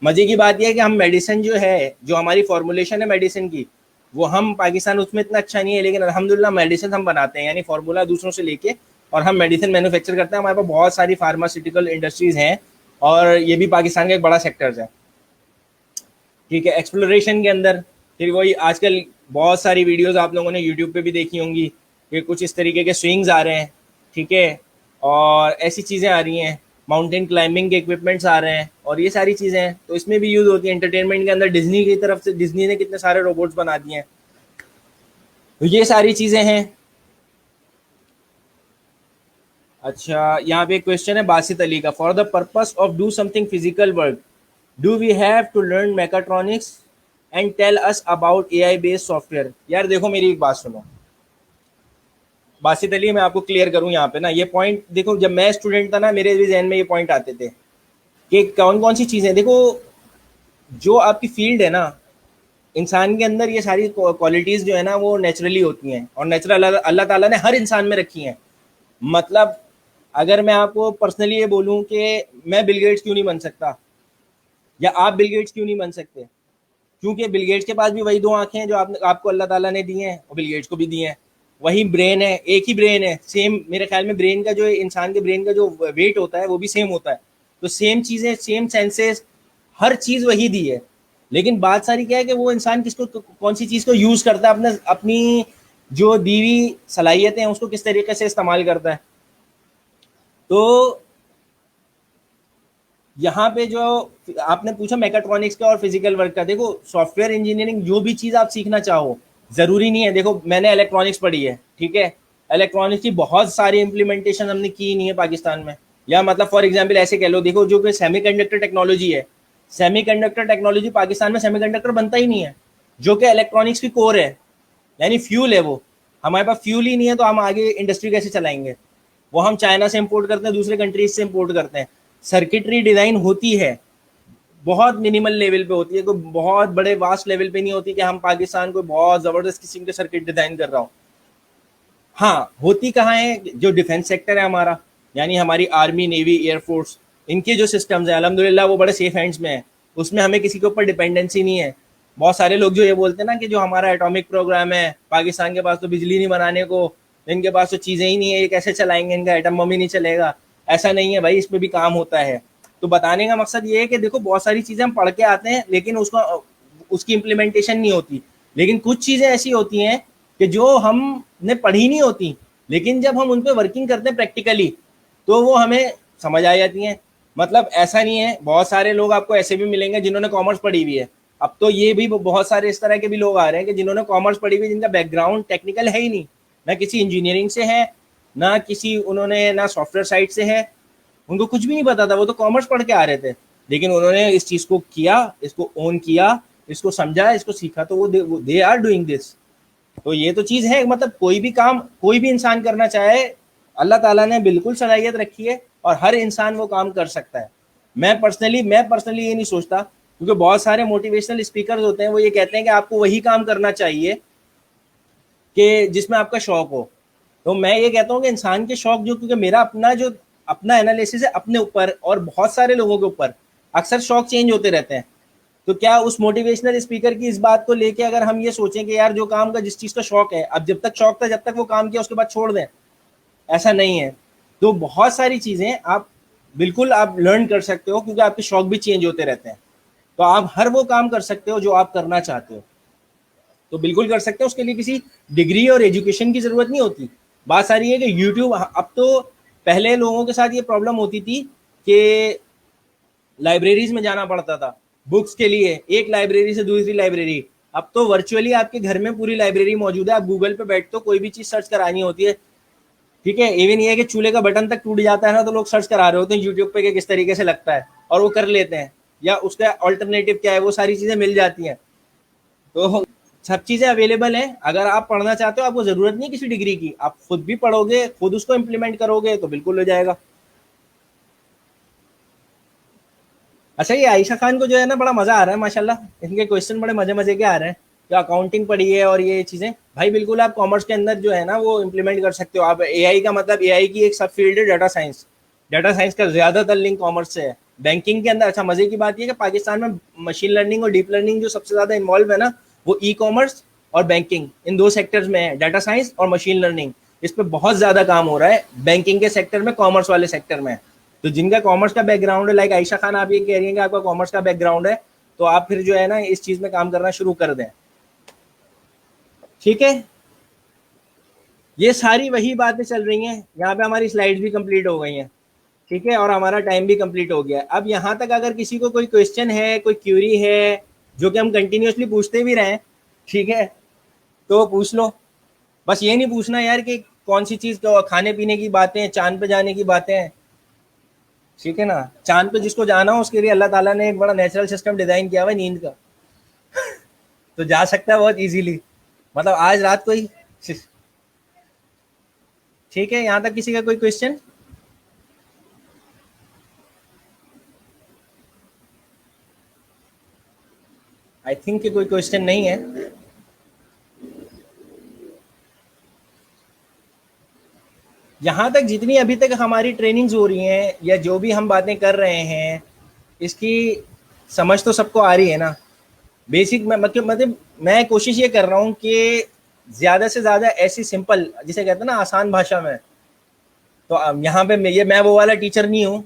मजे की बात यह है कि हम मेडिसिन जो है, जो हमारी फॉर्मुलेशन है मेडिसिन की, वो हम पाकिस्तान उसमें इतना अच्छा नहीं है, लेकिन अल्हम्दुलिल्लाह मेडिसिन हम बनाते हैं, यानी फार्मूला दूसरों से लेके और हम मेडिसिन मैन्युफैक्चर करते हैं। हमारे पास बहुत सारी फार्मास्यूटिकल इंडस्ट्रीज हैं और ये भी पाकिस्तान का एक बड़ा सेक्टर है। ठीक है, एक्सप्लोरेशन के अंदर फिर वही आजकल बहुत सारी वीडियोस आप लोगों ने यूट्यूब पे भी देखी होंगी कि कुछ इस तरीके के स्विंग्स आ रहे हैं, ठीक है, और ऐसी चीज़ें आ रही हैं, माउंटेन क्लाइंबिंग के इक्विपमेंट्स आ रहे हैं, और ये सारी चीज़ें हैं, तो इसमें भी यूज़ होती है। एंटरटेनमेंट के अंदर डिज्नी की तरफ से, डिज्नी ने कितने सारे रोबोट्स बना दिए हैं, तो ये सारी चीज़ें हैं। अच्छा, यहाँ पे एक क्वेश्चन है बासित अली का, for the purpose of do something physical work do we have to learn mechatronics and tell us about AI based software. यार देखो मेरी एक बात सुनो बासित अली, मैं आपको क्लियर करूं यहाँ पे ना, ये पॉइंट देखो, जब मैं स्टूडेंट था ना मेरे भी जहन में ये पॉइंट आते थे कि कौन कौन सी चीज़ें, देखो जो आपकी फील्ड है ना, इंसान के अंदर ये सारी क्वालिटीज़ जो है ना वो नेचुरली होती हैं, और नेचुरल अल्लाह ताला ने हर इंसान में रखी हैं। मतलब अगर मैं आपको पर्सनली ये बोलूँ कि मैं बिल गेट्स क्यों नहीं बन सकता, या आप बिल गेट्स क्यों नहीं बन सकते, क्योंकि बिल गेट्स के पास भी वही दो आंखें हैं जो आपको अल्लाह ताला ने दी हैं, और बिल गेट्स को भी दी हैं। वही ब्रेन है, एक ही ब्रेन है, सेम मेरे ख्याल में ब्रेन का जो इंसान के ब्रेन का जो वेट होता है वो भी सेम होता है। तो सेम चीज़ें, सेम सेंसेस, हर चीज़ वही दी है। लेकिन बात सारी क्या है कि वो इंसान किसको, कौन सी चीज़ को यूज़ करता है, अपने अपनी जो दी हुई सलाहियतें हैं उसको किस तरीके से इस्तेमाल करता है। तो यहाँ पे जो आपने पूछा मैकाट्रॉनिक्स का और फिजिकल वर्क का, देखो सॉफ्टवेयर इंजीनियरिंग जो भी चीज़ आप सीखना चाहो ज़रूरी नहीं है। देखो मैंने इलेक्ट्रॉनिक्स पढ़ी है, ठीक है, इलेक्ट्रॉनिक्स की बहुत सारी इम्प्लीमेंटेशन हमने की नहीं है पाकिस्तान में। या मतलब फॉर एग्जांपल ऐसे कह लो, देखो जो कि सेमीकंडक्टर टेक्नोलॉजी है, सेमीकंडक्टर टेक्नोलॉजी पाकिस्तान में सेमीकंडक्टर बनता ही नहीं है, जो कि इलेक्ट्रॉनिक्स की कोर है, यानी फ्यूल है वो। हमारे पास फ्यूल ही नहीं है तो हम आगे इंडस्ट्री कैसे चलाएंगे। वो हम चाइना से इम्पोर्ट करते हैं, दूसरे कंट्रीज से इम्पोर्ट करते हैं। सर्किटरी डिज़ाइन होती है, बहुत मिनिमल लेवल पे होती है, कोई बहुत बड़े वास्ट लेवल पे नहीं होती कि हम पाकिस्तान को बहुत ज़बरदस्त किस्म के सर्किट डिज़ाइन कर रहा हूँ। हाँ, होती कहाँ है, जो डिफेंस सेक्टर है हमारा, यानी हमारी आर्मी, नेवी, एयरफोर्स, इनके जो सिस्टम्स हैं अल्हम्दुलिल्लाह वो बड़े सेफ हैंड्स में है, उसमें हमें किसी के ऊपर डिपेंडेंसी नहीं है। बहुत सारे लोग जो ये बोलते हैं ना कि जो हमारा एटॉमिक प्रोग्राम है, पाकिस्तान के पास तो बिजली नहीं बनाने को, इनके पास तो चीज़ें ही नहीं है, ये कैसे चलाएंगे, इनका एटम बम ही नहीं चलेगा। ऐसा नहीं है भाई, इसमें भी काम होता है। तो बताने का मकसद ये है कि देखो बहुत सारी चीज़ें हम पढ़ के आते हैं लेकिन उसकी इम्प्लीमेंटेशन नहीं होती। लेकिन कुछ चीज़ें ऐसी होती हैं कि जो हमने पढ़ी नहीं होती, लेकिन जब हम उन पर वर्किंग करते हैं प्रैक्टिकली तो वो हमें समझ आ जाती हैं। मतलब ऐसा नहीं है, बहुत सारे लोग आपको ऐसे भी मिलेंगे जिन्होंने कॉमर्स पढ़ी हुई है। अब तो ये भी बहुत सारे इस तरह के भी लोग आ रहे हैं कि जिन्होंने कॉमर्स पढ़ी हुई, जिनका बैकग्राउंड टेक्निकल है ही नहीं, ना किसी इंजीनियरिंग से है, ना किसी उन्होंने ना सॉफ्टवेयर साइड से है, उनको कुछ भी नहीं पता था, वो तो कॉमर्स पढ़ के आ रहे थे, लेकिन उन्होंने इस चीज़ को किया, इसको ओन किया, इसको समझा, इसको सीखा, तो वो दे आर डूइंग दिस। तो ये तो चीज़ है, मतलब कोई भी काम कोई भी इंसान करना चाहे, अल्लाह ताला ने बिल्कुल सलाहियत रखी है और हर इंसान वो काम कर सकता है। मैं पर्सनली ये नहीं सोचता, क्योंकि बहुत सारे मोटिवेशनल स्पीकर्स होते हैं, वो ये कहते हैं कि आपको वही काम करना चाहिए कि जिसमें आपका शौक हो। तो मैं ये कहता हूँ कि इंसान के शौक जो, क्योंकि मेरा अपना एनालिसिस है अपने ऊपर और बहुत सारे लोगों के ऊपर, अक्सर शौक चेंज होते रहते हैं। तो क्या उस मोटिवेशनल स्पीकर की इस बात को लेके अगर हम ये सोचें कि यार जो काम का जिस चीज़ का शौक है, अब जब तक शौक था जब तक वो काम किया उसके बाद छोड़ दें, ऐसा नहीं है। तो बहुत सारी चीज़ें आप बिल्कुल आप लर्न कर सकते हो, क्योंकि आपके शौक भी चेंज होते रहते हैं। तो आप हर वो काम कर सकते हो जो आप करना चाहते हो, तो बिल्कुल कर सकते हो। उसके लिए किसी डिग्री और एजुकेशन की ज़रूरत नहीं होती। बात सारी है कि यूट्यूब, अब तो पहले लोगों के साथ ये प्रॉब्लम होती थी कि लाइब्रेरीज में जाना पड़ता था बुक्स के लिए, एक लाइब्रेरी से दूसरी लाइब्रेरी। अब तो वर्चुअली आपके घर में पूरी लाइब्रेरी मौजूद है। आप गूगल पे बैठ तो कोई भी चीज़ सर्च करानी होती है, ठीक है। इवन ये है कि चूल्हे का बटन तक टूट जाता है ना, तो लोग सर्च करा रहे होते हैं यूट्यूब पे कि किस तरीके से लगता है, और वो कर लेते हैं, या उसका अल्टरनेटिव क्या है, वो सारी चीज़ें मिल जाती हैं। तो सब चीज़ें अवेलेबल हैं। अगर आप पढ़ना चाहते हो, आपको ज़रूरत नहीं किसी डिग्री की, आप खुद भी पढ़ोगे, खुद उसको इम्प्लीमेंट करोगे तो बिल्कुल हो जाएगा। अच्छा, ये आयशा खान को जो है ना बड़ा मज़ा आ रहा है माशाल्लाह, इनके क्वेश्चन बड़े मज़े मज़े के आ रहे हैं। जो अकाउंटिंग पढ़ी है और ये चीज़ें, भाई बिल्कुल आप कॉमर्स के अंदर जो है ना वो इम्प्लीमेंट कर सकते हो। आप एआई का मतलब, एआई की एक सब फील्ड है डाटा साइंस। डाटा साइंस का ज़्यादातर लिंक कॉमर्स से है। बैंकिंग के अंदर, अच्छा मज़े की बात यह कि पाकिस्तान में मशीन लर्निंग और डीप लर्निंग जो सबसे ज़्यादा इन्वॉल्व है ना, वो ई कॉमर्स और बैंकिंग, इन दो सेक्टर्स में है। डाटा साइंस और मशीन लर्निंग, इस पर बहुत ज़्यादा काम हो रहा है बैंकिंग के सेक्टर में, कॉमर्स वाले सेक्टर में। तो जिनका कॉमर्स का बैकग्राउंड है, लाइक आयशा खान, आप ये कह रही हैं कि आपका कॉमर्स का बैकग्राउंड है, तो आप फिर जो है ना इस चीज़ में काम करना शुरू कर दें, ठीक है। ये सारी वही बातें चल रही हैं। यहाँ पे हमारी स्लाइड्स भी कंप्लीट हो गई हैं, ठीक है, और हमारा टाइम भी कंप्लीट हो गया है। अब यहाँ तक अगर किसी को कोई क्वेश्चन है, कोई क्यूरी है, जो कि हम कंटिन्यूसली पूछते भी रहें, ठीक है, तो पूछ लो। बस ये नहीं पूछना यार कि कौन सी चीज़, खाने पीने की बातें, चांद पे जाने की बातें हैं, ठीक है ना। चांद पे जिसको जाना हो उसके लिए अल्लाह ताला ने एक बड़ा नेचुरल सिस्टम डिज़ाइन किया हुआ है नींद का, तो जा सकता है बहुत इजीली, मतलब आज रात को ही, ठीक है। यहाँ तक किसी का कोई क्वेश्चन? आई थिंक कि कोई क्वेश्चन नहीं है। यहाँ तक जितनी अभी तक हमारी ट्रेनिंग्स हो रही हैं या जो भी हम बातें कर रहे हैं, इसकी समझ तो सबको आ रही है ना। बेसिक मतलब मैं कोशिश ये कर रहा हूँ कि ज़्यादा से ज़्यादा ऐसी सिंपल, जिसे कहते हैं ना आसान भाषा में। तो यहाँ पे मैं वो वाला टीचर नहीं हूँ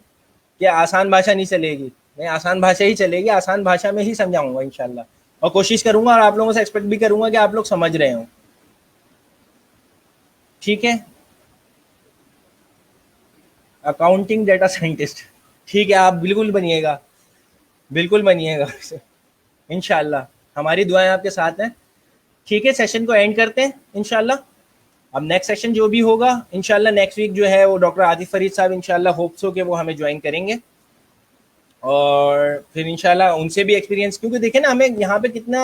कि आसान भाषा नहीं चलेगी, नहीं, आसान भाषा ही चलेगी, आसान भाषा में ही समझाऊंगा इंशाल्लाह, और कोशिश करूंगा और आप लोगों से एक्सपेक्ट भी करूंगा कि आप लोग समझ रहे हो, ठीक है। अकाउंटिंग डेटा साइंटिस्ट, ठीक है, आप बिल्कुल बनिएगा, बिल्कुल बनिएगा इंशाल्लाह, हमारी दुआएं आपके साथ हैं, ठीक है। सेशन को एंड करते हैं इंशाल्लाह। अब नेक्स्ट सेशन जो भी होगा इंशाल्लाह नेक्स्ट वीक जो है वो डॉक्टर आतिफ फरीद साहब इंशाल्लाह होप्स हो कि वो हमें ज्वाइन करेंगे, और फिर इंशाल्लाह उनसे भी एक्सपीरियंस, क्योंकि देखें ना हमें यहाँ पे कितना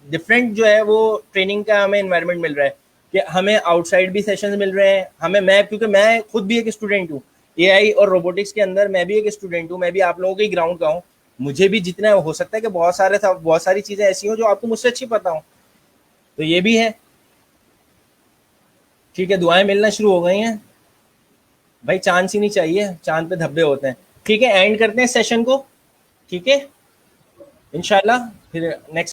डिफरेंट जो है वो ट्रेनिंग का हमें इन्वायरमेंट मिल रहा है, कि हमें आउटसाइड भी सेशंस मिल रहे हैं हमें। मैं क्योंकि मैं खुद भी एक स्टूडेंट हूँ एआई और रोबोटिक्स के अंदर, मैं भी एक स्टूडेंट हूँ, मैं भी आप लोगों के ग्राउंड का हूँ। मुझे भी जितना हो सकता है कि बहुत सारी चीज़ें ऐसी हो जो आपको मुझसे अच्छी पता हो, तो ये भी है, ठीक है। दुआएं मिलना शुरू हो गई हैं भाई, चांस ही नहीं चाहिए, चांद पे धब्बे होते हैं, ठीक है। एंड करते हैं सेशन को, ठीक है इंशाल्लाह, फिर नेक्स्ट